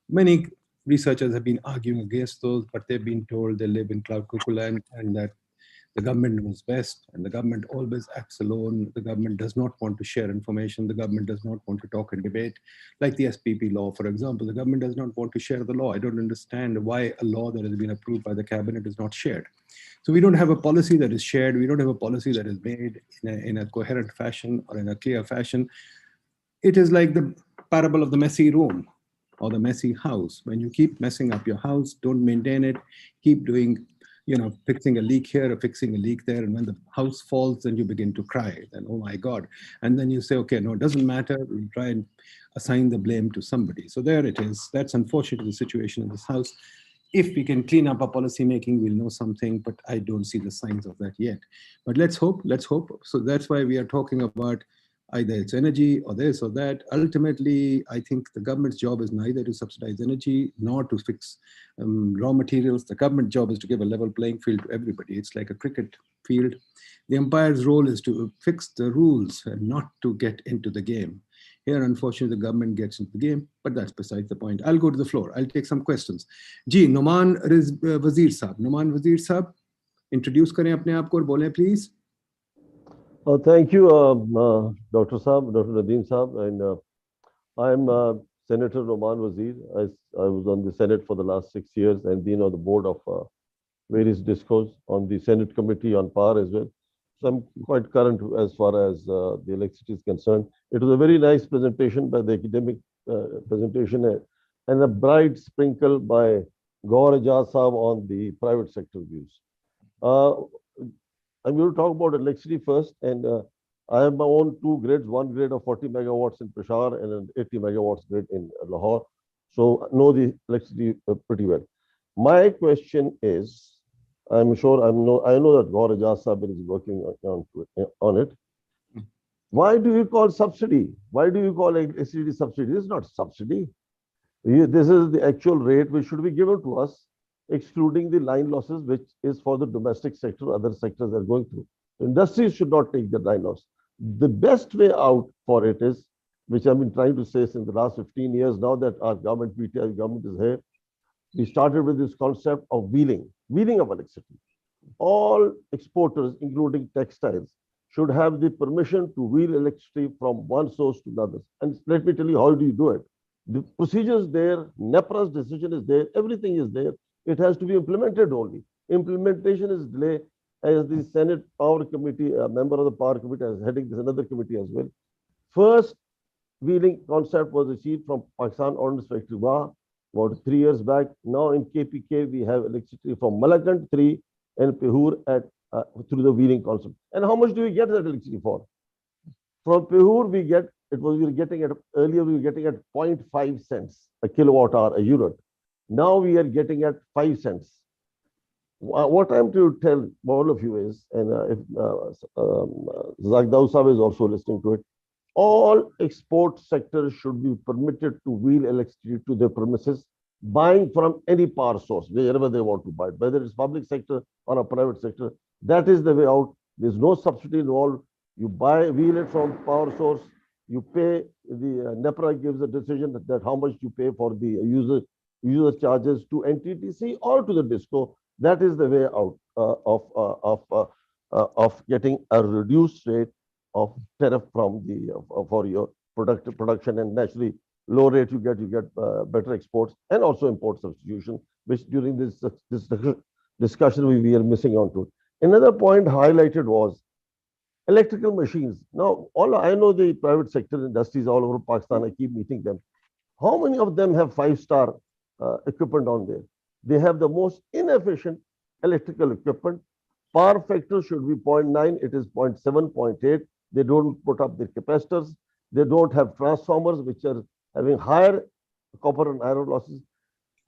many researchers have been arguing against those, but they've been told they live in cloud cuckoo land and that the government knows best, and the government always acts alone. The government does not want to share information. The government does not want to talk and debate. Like the SPP law, for example, the government does not want to share the law. I don't understand why a law that has been approved by the cabinet is not shared. So we don't have a policy that is shared. We don't have a policy that is made in a coherent fashion or in a clear fashion. It is like the parable of the messy room or the messy house. When you keep messing up your house, don't maintain it, keep doing, fixing a leak here or fixing a leak there. And when the house falls, then you begin to cry. Then, oh my God. And then you say, okay, no, it doesn't matter. We'll try and assign the blame to somebody. So there it is. That's unfortunately the situation in this house. If we can clean up our policy making, we'll know something, but I don't see the signs of that yet. But let's hope. So that's why we are talking about either it's energy or this or that. Ultimately, I think the government's job is neither to subsidize energy nor to fix raw materials. The government job is to give a level playing field to everybody. It's like a cricket field. The umpire's role is to fix the rules and not to get into the game. Here, unfortunately, the government gets into the game, but that's besides the point. I'll go to the floor. I'll take some questions. Ji, Noman Wazir Sahab. Noman Wazir Sahab, introduce kare apne aap ko aur bole, please. Thank you, Dr. Saab, Dr. Nadeem Saab, and I'm Senator Noman Wazir. I was on the Senate for the last 6 years and been on the board of various discos on the Senate Committee on Power as well. So I'm quite current as far as the electricity is concerned. It was a very nice presentation by the academic presentation and a bright sprinkle by Gohar Aziz Saab on the private sector views. I'm going to talk about electricity first, and I have my own 2 grids, one grid of 40 megawatts in Peshawar and an 80 megawatts grid in Lahore. So I know the electricity pretty well. My question is, I know that Gohar Aziz Saab is working on it. Why do you call subsidy? Why do you call electricity subsidy? This is not subsidy. This is the actual rate which should be given to us, excluding the line losses, which is for the domestic sector, other sectors are going through. The industries should not take the line loss. The best way out for it is, which I've been trying to say since the last 15 years, now that our government, PTI government is here, we started with this concept of wheeling of electricity. All exporters, including textiles, should have the permission to wheel electricity from one source to another. And let me tell you, how do you do it? The procedure is there, NEPRA's decision is there, everything is there. It has to be implemented only. Implementation is delayed, as the Senate Power Committee, a member of the Power Committee is heading this another committee as well. First wheeling concept was achieved from Pakistan Ordnance Factory about 3 years back. Now in KPK, we have electricity from Malakand 3 and Pehur through the wheeling concept. And how much do we get that electricity for? From Pehur, we were getting at 0.5 cents a kilowatt hour, a unit. Now we are getting at 5 cents. What I'm to tell all of you is, and if Zagdaw Saab is also listening to it, all export sectors should be permitted to wheel electricity to their premises, buying from any power source, wherever they want to buy it, whether it's public sector or a private sector. That is the way out. There's no subsidy involved. You wheel it from power source, you pay, the NEPRA gives a decision that how much you pay for the user charges to NTTC or to the DISCO. That is the way out of getting a reduced rate of tariff from for your production, and naturally low rate you get better exports and also import substitution, which during this discussion we are missing on to. Another point highlighted was electrical machines. Now, all I know the private sector industries all over Pakistan, I keep meeting them. How many of them have 5-star equipment on there? They have the most inefficient electrical equipment. Power factor should be 0.9, it is 0.7, 0.8. They don't put up the capacitors. They don't have transformers, which are having higher copper and iron losses.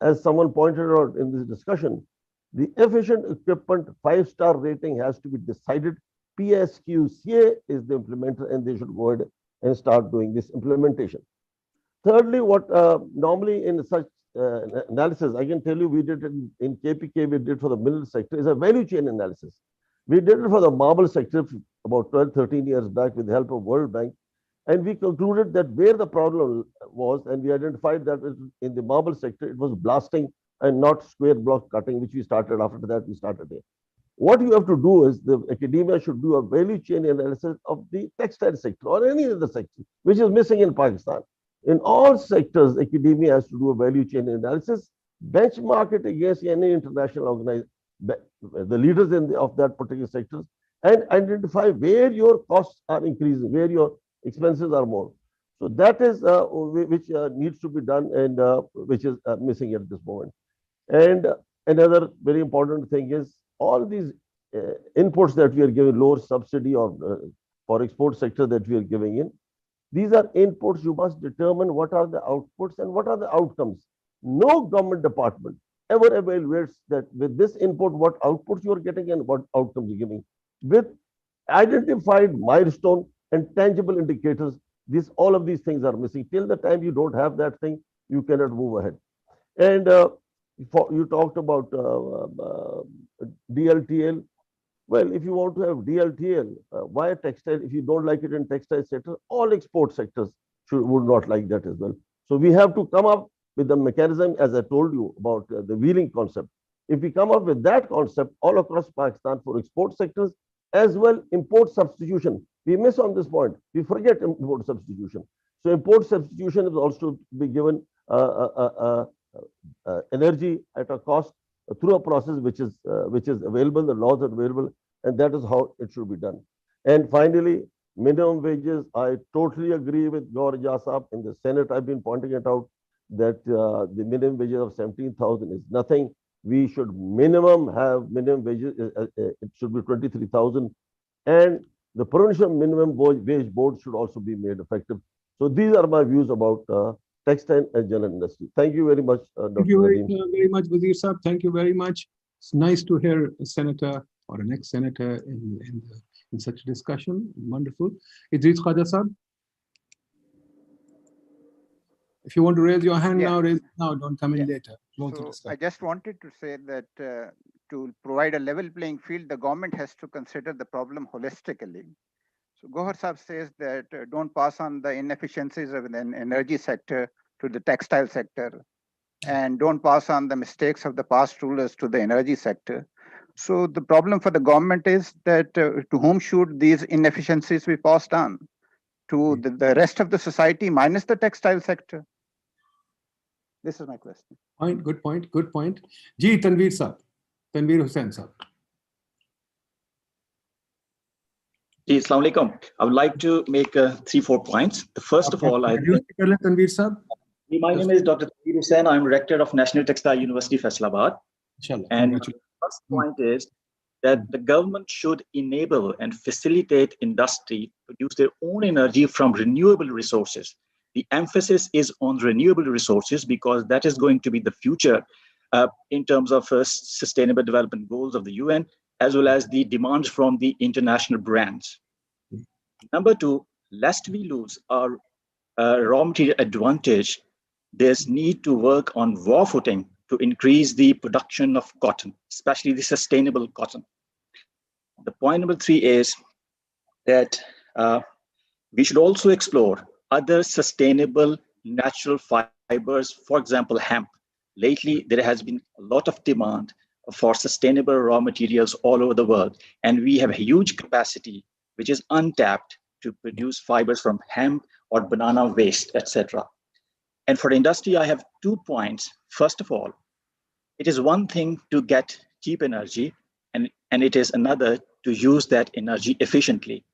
As someone pointed out in this discussion, the efficient equipment 5-star rating has to be decided. PSQCA is the implementer, and they should go ahead and start doing this implementation. Thirdly, what normally in such analysis, I can tell you we did it in KPK, we did for the mineral sector, is a value chain analysis. We did it for the marble sector about 12, 13 years back with the help of World Bank. And we concluded that where the problem was, and we identified that in the marble sector, it was blasting and not square block cutting, which we started after that, we started there. What you have to do is the academia should do a value chain analysis of the textile sector or any other sector, which is missing in Pakistan. In all sectors, academia has to do a value chain analysis, benchmark it against any international organization, the leaders of that particular sector, and identify where your costs are increasing, where your expenses are more. So that is which needs to be done, and which is missing at this moment. And another very important thing is all these inputs that we are giving, lower subsidy or for export sector that we are giving in. These are inputs. You must determine what are the outputs and what are the outcomes. No government department ever evaluates that with this input, what outputs you are getting and what outcomes you're giving. With identified milestone and tangible indicators, all of these things are missing. Till the time you don't have that thing, you cannot move ahead. And you talked about DLTL. Well, if you want to have DLTL, why textile? If you don't like it in textile sector, all export sectors would not like that as well. So we have to come up with the mechanism, as I told you about the wheeling concept. If we come up with that concept all across Pakistan for export sectors, as well import substitution. We miss on this point. We forget import substitution. So import substitution is also to be given energy at a cost through a process which is available, the laws are available, and that is how it should be done. And finally, minimum wages. I totally agree with Gaur Jasab. In the Senate, I've been pointing it out that the minimum wages of 17,000 is nothing. We should minimum have minimum wages. It should be 23,000, and the provincial minimum wage board should also be made effective. So these are my views about textile and general industry. Thank you very much, Dr. Thank you very much, Wazir Saab. Thank you very much. It's nice to hear a senator or an ex-senator in such a discussion. Wonderful. Idris Khaja Saab. If you want to raise your hand now, raise it now. Don't come in later. So I just wanted to say that to provide a level playing field, the government has to consider the problem holistically. So Gohar Saab says that don't pass on the inefficiencies of the energy sector to the textile sector, and don't pass on the mistakes of the past rulers to the energy sector. So the problem for the government is that to whom should these inefficiencies be passed on? To the rest of the society minus the textile sector? This is my question. Good point, good point. Ji, Tanveer Saab, Tanveer Hussain Saab. Ji, Assalamu alaikum. I would like to make 3-4 points. The first of all, my name is Dr. Tanveer Hussain. I'm rector of National Textile University, Faisalabad. And the first point is that the government should enable and facilitate industry to produce their own energy from renewable resources. The emphasis is on renewable resources because that is going to be the future in terms of sustainable development goals of the UN, as well as the demands from the international brands. Number two, lest we lose our raw material advantage, there's need to work on war footing to increase the production of cotton, especially the sustainable cotton. The point number 3 is that we should also explore other sustainable natural fibers, for example, hemp. Lately, there has been a lot of demand for sustainable raw materials all over the world, and we have a huge capacity which is untapped to produce fibers from hemp or banana waste, etc. And for industry, I have 2 points. First of all, it is one thing to get cheap energy and it is another to use that energy efficiently.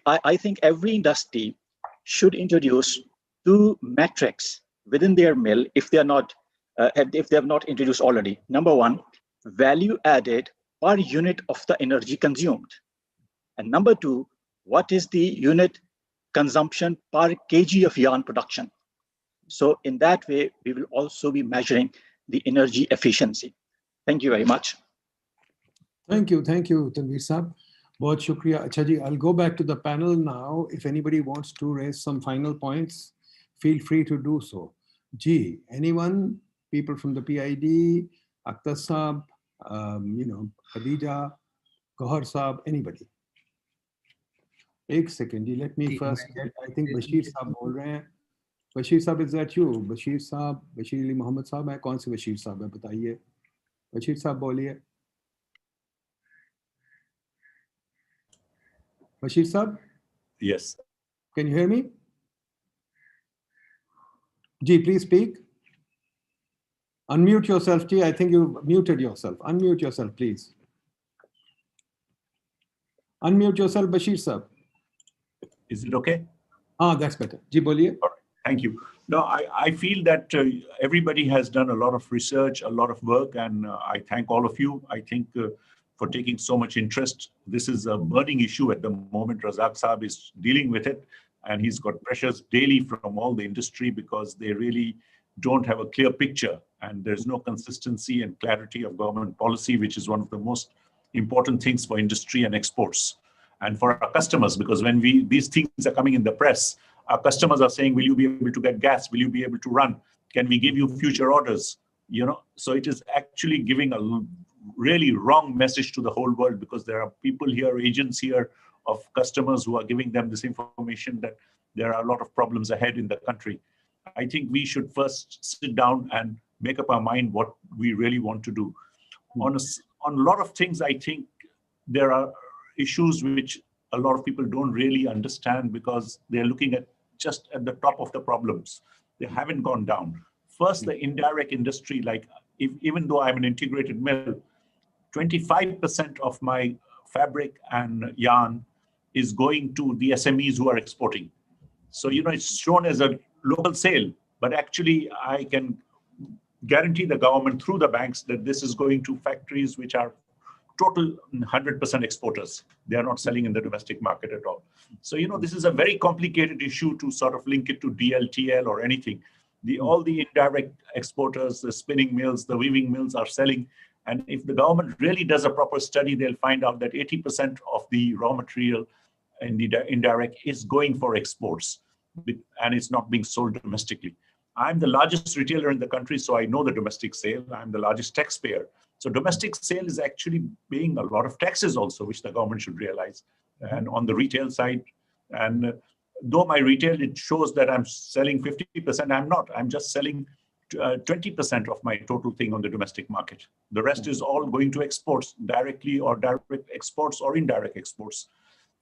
I think every industry should introduce two metrics within their mill if they are not, if they have not introduced already. Number one, value added per unit of the energy consumed. And number two, what is the unit consumption per kg of yarn production? So in that way, we will also be measuring the energy efficiency. Thank you very much. Thank you, Tanveer Saab. Bahut shukriya. Acha ji, I'll go back to the panel now. If anybody wants to raise some final points, feel free to do so. Ji, anyone? People from the PIDE, Akhtar Saab, Khadija, Gohar Saab, anybody? Ek second, ji, let me first get, I think Bashir Saab bol rahe hain. Bashir Saab, is that you? Bashir Saab, Bashir Ali Mohammed Saab hai? Kaun se Bashir Saab hai? Bataiye. Bashir Saab boliye. Bashir Saab? Yes. Can you hear me? Ji, please speak. Unmute yourself, Ji. I think you muted yourself. Unmute yourself, please. Unmute yourself, Bashir Saab. Is it okay? Ah, that's better. Ji, boliye. All right. Thank you. No, I feel that everybody has done a lot of research, a lot of work, and I thank all of you. I think for taking so much interest. This is a burning issue at the moment. Razak Saab is dealing with it, and he's got pressures daily from all the industry because they really don't have a clear picture, and there's no consistency and clarity of government policy, which is one of the most important things for industry and exports and for our customers, because when these things are coming in the press, our customers are saying, will you be able to get gas? Will you be able to run? Can we give you future orders? So it is actually giving a really wrong message to the whole world, because there are people here, agents here of customers who are giving them this information that there are a lot of problems ahead in the country. I think we should first sit down and make up our mind what we really want to do. On a lot of things, I think there are issues which a lot of people don't really understand because they're looking at just at the top of the problems. They haven't gone down. First, the indirect industry, like even though I'm an integrated mill, 25% of my fabric and yarn is going to the SMEs who are exporting. So, it's shown as a local sale, but actually I can guarantee the government through the banks that this is going to factories which are total 100% exporters. They are not selling in the domestic market at all. So, this is a very complicated issue to sort of link it to DLTL or anything. All the indirect exporters, the spinning mills, the weaving mills are selling. And if the government really does a proper study, they'll find out that 80% of the raw material in the indirect is going for exports, and it's not being sold domestically. I'm the largest retailer in the country, so I know the domestic sale. I'm the largest taxpayer. So domestic sale is actually paying a lot of taxes also, which the government should realize. And on the retail side, and though my retail, it shows that I'm selling 50%, I'm not. I'm just selling 20% of my total thing on the domestic market. The rest is all going to exports, directly or direct exports or indirect exports.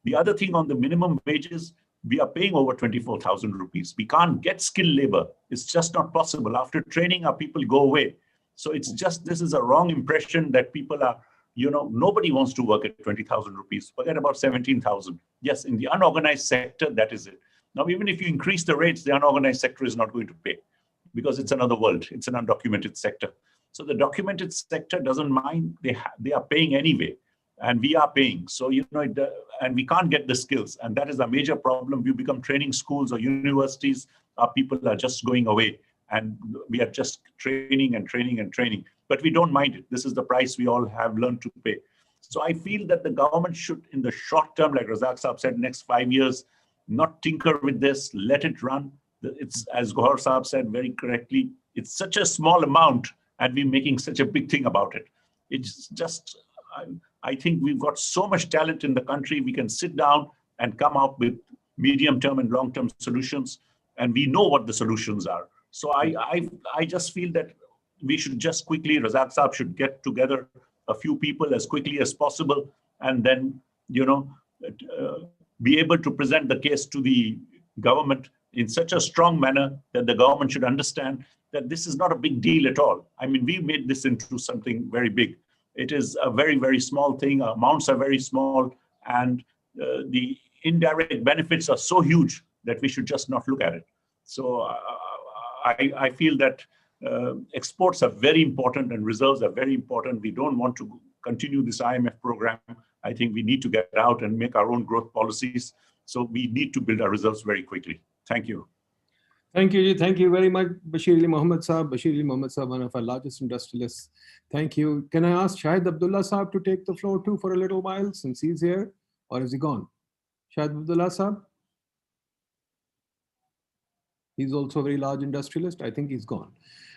The other thing on the minimum wages, we are paying over 24,000 rupees. We can't get skilled labor. It's just not possible. After training, our people go away. So it's just, this is a wrong impression that people are, nobody wants to work at 20,000 rupees. Forget about 17,000. Yes, in the unorganized sector, that is it. Now, even if you increase the rates, the unorganized sector is not going to pay because it's another world. It's an undocumented sector. So the documented sector doesn't mind. They are paying anyway. And we are paying. So, and we can't get the skills. And that is a major problem. We become training schools or universities. Our people are just going away. And we are just training and training and training. But we don't mind it. This is the price we all have learned to pay. So I feel that the government should, in the short term, like Razak Saab said, next 5 years, not tinker with this, let it run. It's, as Gohar Saab said very correctly, it's such a small amount and we're making such a big thing about it. It's just, I think we've got so much talent in the country. We can sit down and come up with medium-term and long-term solutions, and we know what the solutions are. So I just feel that we should just quickly, Razak Saab should get together a few people as quickly as possible, and then, be able to present the case to the government in such a strong manner that the government should understand that this is not a big deal at all. I mean, we made this into something very big. it is a very, very small thing. Amounts are very small, and the indirect benefits are so huge that we should just not look at it. So I feel that exports are very important and reserves are very important. We don't want to continue this IMF program. I think we need to get out and make our own growth policies. So we need to build our reserves very quickly. Thank you. Thank you. Thank you very much, Bashir Ali Mohammed Saab. Bashir Ali Mohammed Saab, one of our largest industrialists. Thank you. Can I ask Shahid Abdullah Saab to take the floor too for a little while since he's here? Or is he gone? Shahid Abdullah Saab? He's also a very large industrialist. I think he's gone.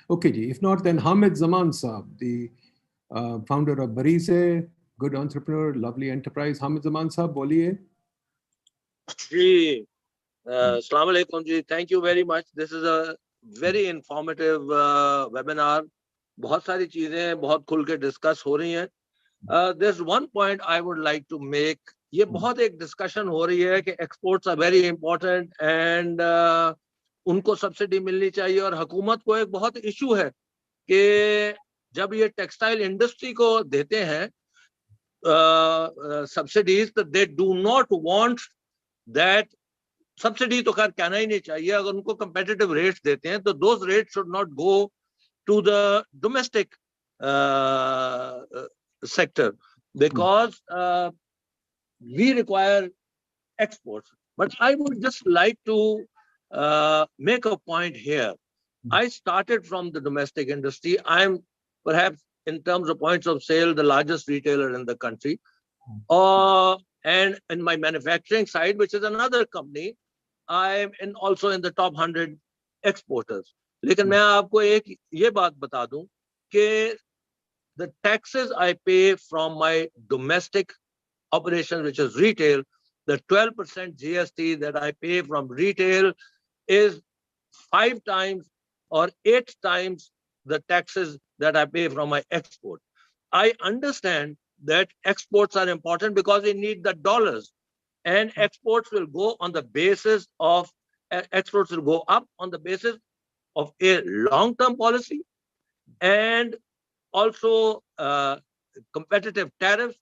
Okay, ji. If not, then Hamid Zaman Saab, the founder of Barize, good entrepreneur, lovely enterprise. Hamid Zaman Saab, boliye. Ji, Assalamu alaikum ji. Thank you very much. This is a very informative webinar. बहुत सारी चीजें बहुत खुल के discuss हो रही हैं. There's one point I would like to make. ये बहुत एक डिस्कशन हो रही है कि exports are very important and उनको सब्सिडी मिलनी चाहिए, और हुकूमत को एक बहुत इशू है कि जब ये टेक्सटाइल इंडस्ट्री को देते हैं सब्सिडीज, तो they do not want that. Subsidy तो खैर कहना ही नहीं चाहिए. अगर उनको कंपेटिटिव रेट्स देते हैं तो those rates should not go to the domestic sector, because we require exports. But I would just like to make a point here. I started from the domestic industry. I'm perhaps, in terms of points of sale, the largest retailer in the country. And in my manufacturing side, which is another company, I'm also in the top 100 exporters. लेकिन मैं आपको एक ये बात बता दूं कि the taxes I pay from my domestic operation, which is retail, the 12% GST that I pay from retail is 5 times or 8 times the taxes that I pay from my export. I understand that exports are important because we need the dollars, and exports will go on the basis of, exports will go up on the basis of a long-term policy and also competitive tariffs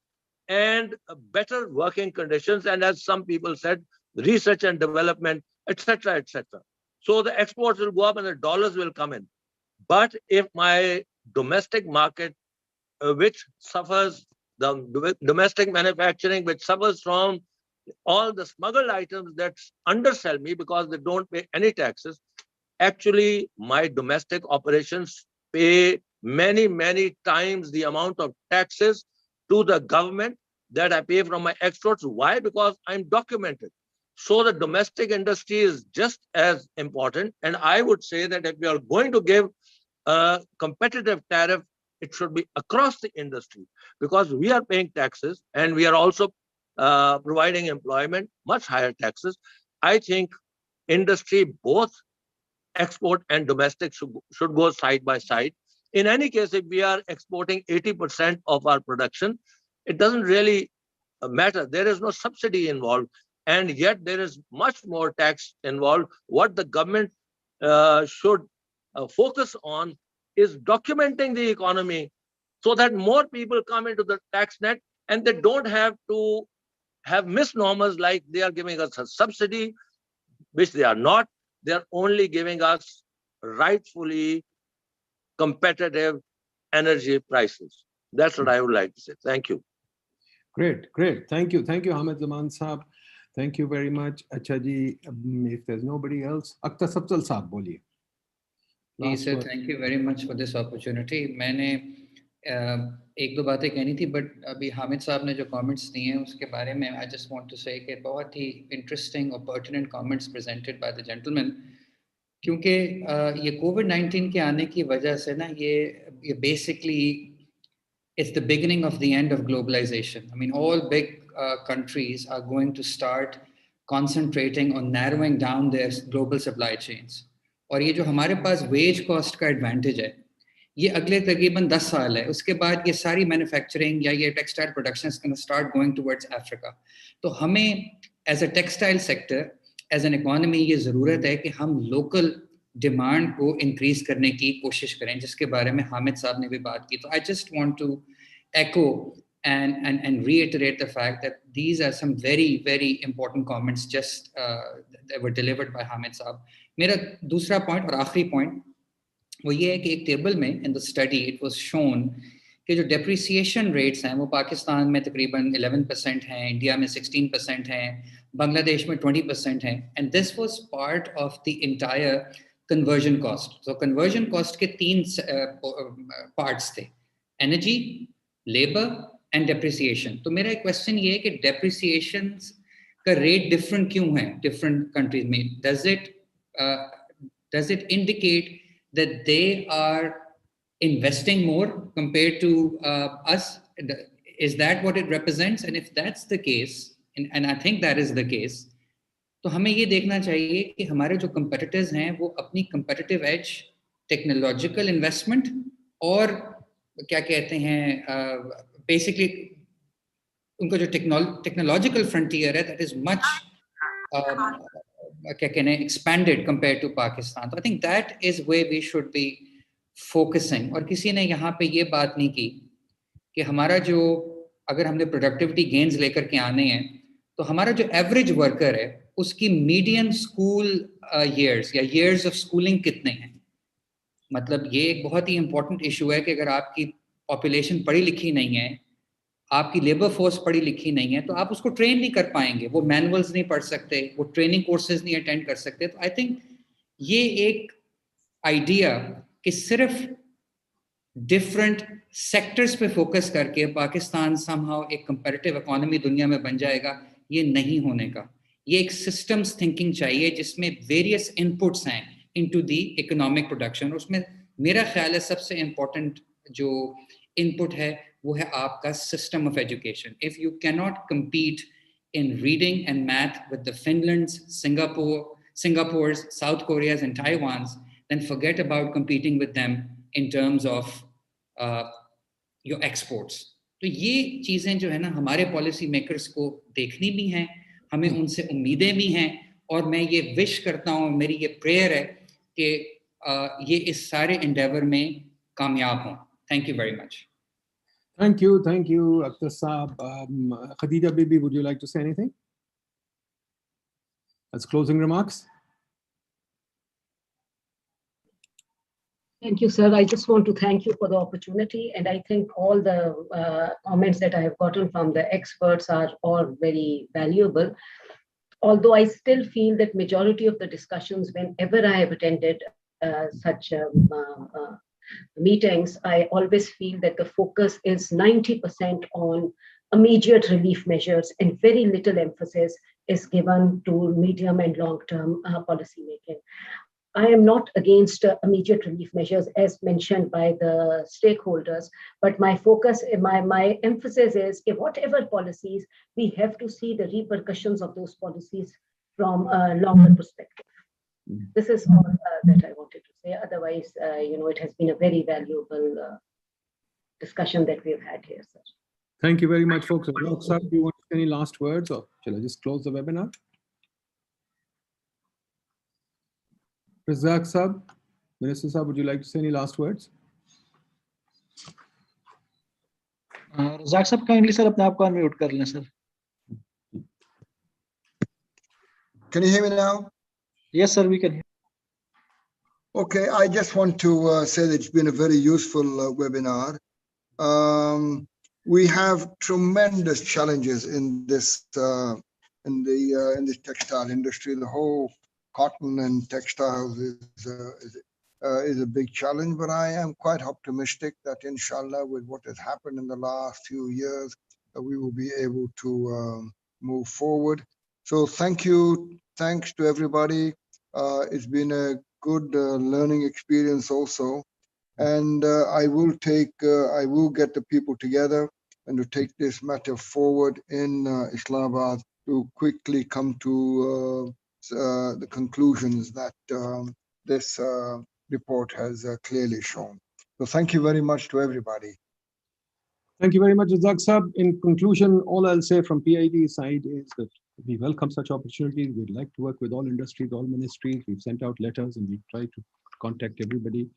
and better working conditions, and as some people said, research and development, etc., etc. So the exports will go up and the dollars will come in. But if my domestic market, which suffers, the domestic manufacturing, which suffers from all the smuggled items that undersell me because they don't pay any taxes, actually my domestic operations pay many, many times the amount of taxes to the government that I pay from my exports. Why? Because I'm documented. So the domestic industry is just as important. And I would say that if we are going to give a competitive tariff, it should be across the industry, because we are paying taxes and we are also providing employment, much higher taxes. I think industry, both export and domestic, should go side by side. In any case, if we are exporting 80% of our production, it doesn't really matter. There is no subsidy involved, and yet there is much more tax involved. What the government should focus on is documenting the economy so that more people come into the tax net and they don't have to have misnomers like they are giving us a subsidy, which they are not. They are only giving us rightfully competitive energy prices. That's what I would like to say. Thank you. Great, great. Thank you. Thank you, Hamid Zaman Saab. Thank you very much. Acha ji, if there's nobody else, Akhtar Sabzal Saab, boliye. जी sir, thank you very much for this opportunity. मैंने एक दो बातें कहनी थी, but अभी हामिद साहब ने जो कमेंट्स दिए हैं उसके बारे में आई जस्ट वांट टू से कि बहुत ही इंटरेस्टिंग और pertinent comments presented by the gentleman. क्योंकि ये कोविड-19 के आने की वजह से ना ये basically it's the beginning of the end of globalization. I mean, all big countries are going to start concentrating on narrowing down their global supply chains. और ये जो हमारे पास वेज कॉस्ट का एडवांटेज है, ये अगले तकरीबन 10 साल है. उसके बाद ये सारी मैन्युफैक्चरिंग या ये textile production is going to start going towards Africa. तो हमें as a textile sector, as an economy, ये ज़रूरत है कि हम लोकल डिमांड को इंक्रीज करने की कोशिश करें, जिसके बारे में हामिद साहब ने भी बात की. तो I just want to echo and reiterate the fact that these are some very, very important comments just that were delivered by Hamid Saab. मेरा दूसरा point और आखिरी point वो ये है कि एक टेबल में in the study it was shown कि जो depreciation rates हैं वो पाकिस्तान में तकरीबन 11% हैं, इंडिया में 16% हैं, बांग्लादेश में 20% हैं, and this was part of the entire conversion cost. So conversion cost के तीन parts थे, energy, labor and depreciation. तो मेरा एक question ये है कि depreciation का rate different क्यों है different countries में? Does it indicate that they are investing more compared to us? Is that what it represents? And if that's the case, and I think that is the case, तो हमें ये देखना चाहिए कि हमारे जो competitors हैं वो अपनी competitive edge, technological investment और क्या कहते हैं basically उनका जो technological frontier है that is much क्या कहते हैं expanded compared to Pakistan. So I think that is where we should be focusing. और किसी ने यहाँ पे ये बात नहीं की कि हमारा जो अगर हमने productivity gains लेकर के आने हैं तो हमारा जो average worker है उसकी median school years या years of schooling कितने हैं? मतलब ये एक बहुत ही important issue है कि अगर आपकी population पढ़ी लिखी नहीं है, आपकी लेबर फोर्स पढ़ी लिखी नहीं है तो आप उसको ट्रेन नहीं कर पाएंगे, वो मैनुअल्स नहीं पढ़ सकते, वो ट्रेनिंग कोर्सेज नहीं अटेंड कर सकते. तो आई थिंक ये एक आइडिया कि सिर्फ डिफरेंट सेक्टर्स पे फोकस करके पाकिस्तान समहाउ एक कंपैरेटिव इकोनॉमी दुनिया में बन जाएगा, ये नहीं होने का. ये एक सिस्टम्स थिंकिंग चाहिए जिसमें वेरियस इनपुट्स हैं इनटू द इकोनॉमिक प्रोडक्शन. उसमें मेरा ख्याल है सबसे इम्पोर्टेंट जो इनपुट है वो है आपका system of education. If you cannot compete in reading and math with the Finlands, Singapores, South Koreas and Taiwans, then forget about competing with them in terms of your exports. तो ये चीजें जो है ना हमारे पॉलिसी मेकर्स को देखनी भी हैं, हमें उनसे उम्मीदें भी हैं और मैं ये विश करता हूँ, मेरी ये प्रेयर है कि ये इस सारे एंडेवर में कामयाब हों. Thank you very much. Thank you, Akhtar Saab. Khadija Bibi, would you like to say anything as closing remarks? Thank you, sir. I just want to thank you for the opportunity, and I think all the comments that I have gotten from the experts are all very valuable. Although I still feel that majority of the discussions, whenever I have attended such meetings, I always feel that the focus is 90% on immediate relief measures and very little emphasis is given to medium and long-term policy making. I am not against immediate relief measures as mentioned by the stakeholders, but my focus, my emphasis is whatever policies, we have to see the repercussions of those policies from a longer perspective. This is all that I wanted to say. Otherwise, it has been a very valuable discussion that we've had here, sir. Thank you very much, folks. Sir, do you want to say any last words, or shall I just close the webinar? Razak Saab, Minister Saab, would you like to say any last words? Razak Saab, kindly sir, apne aap ko unmute kar lein, sir. Can you hear me now? Yes, sir, we can hear. Okay, I just want to say that it's been a very useful webinar. We have tremendous challenges in this in this textile industry. The whole cotton and textiles is a big challenge, but I am quite optimistic that inshallah with what has happened in the last few years, we will be able to move forward. So thanks to everybody. It's been a good learning experience also. And I will get the people together and to take this matter forward in Islamabad to quickly come to the conclusions that this report has clearly shown. So thank you very much to everybody. Thank you very much, Razak Saab. In conclusion, all I'll say from PIDE side is that we welcome such opportunities. We'd like to work with all industries, all ministries. We've sent out letters and we try to contact everybody.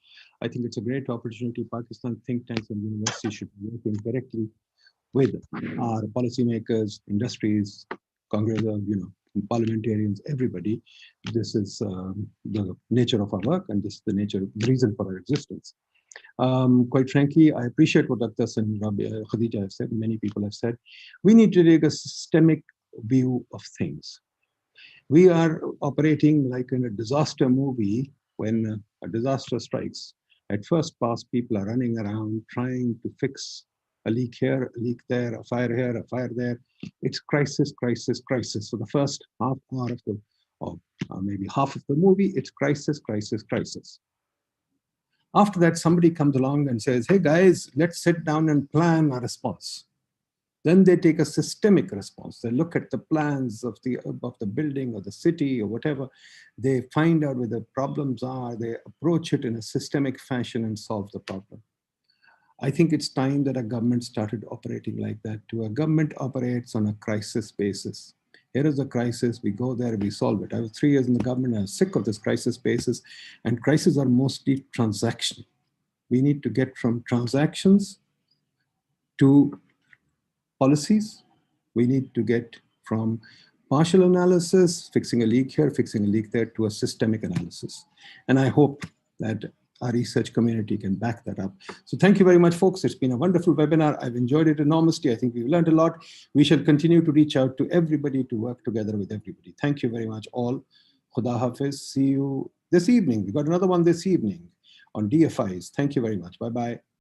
I think it's a great opportunity. Pakistan think tanks and universities should be working directly with our policymakers, industries, Congress, parliamentarians, everybody. This is the nature of our work, and this is the reason for our existence. Quite frankly, I appreciate what Dr. and Khadija have said, many people have said. We need to take a systemic view of things. We are operating like in a disaster movie. When a disaster strikes, at first pass, people are running around trying to fix a leak here, a leak there, a fire here, a fire there. It's crisis, crisis, crisis. So the first half hour of the, or maybe half of the movie, it's crisis, crisis, crisis. After that, somebody comes along and says, hey guys, let's sit down and plan a response. Then they take a systemic response. They look at the plans of the building or the city or whatever. They find out where the problems are. They approach it in a systemic fashion and solve the problem. I think it's time that a government started operating like that too. A government operates on a crisis basis. Here is a crisis, we go there, we solve it. I was 3 years in the government, I was sick of this crisis basis, and crises are mostly transactional. We need to get from transactions to policies. We need to get from partial analysis, fixing a leak here, fixing a leak there, to a systemic analysis. And I hope that our research community can back that up. So thank you very much, folks. It's been a wonderful webinar. I've enjoyed it enormously. I think we've learned a lot. We shall continue to reach out to everybody, to work together with everybody. Thank you very much, all. Khuda Hafiz. See you this evening. We got another one this evening on DFIs. Thank you very much. Bye-bye.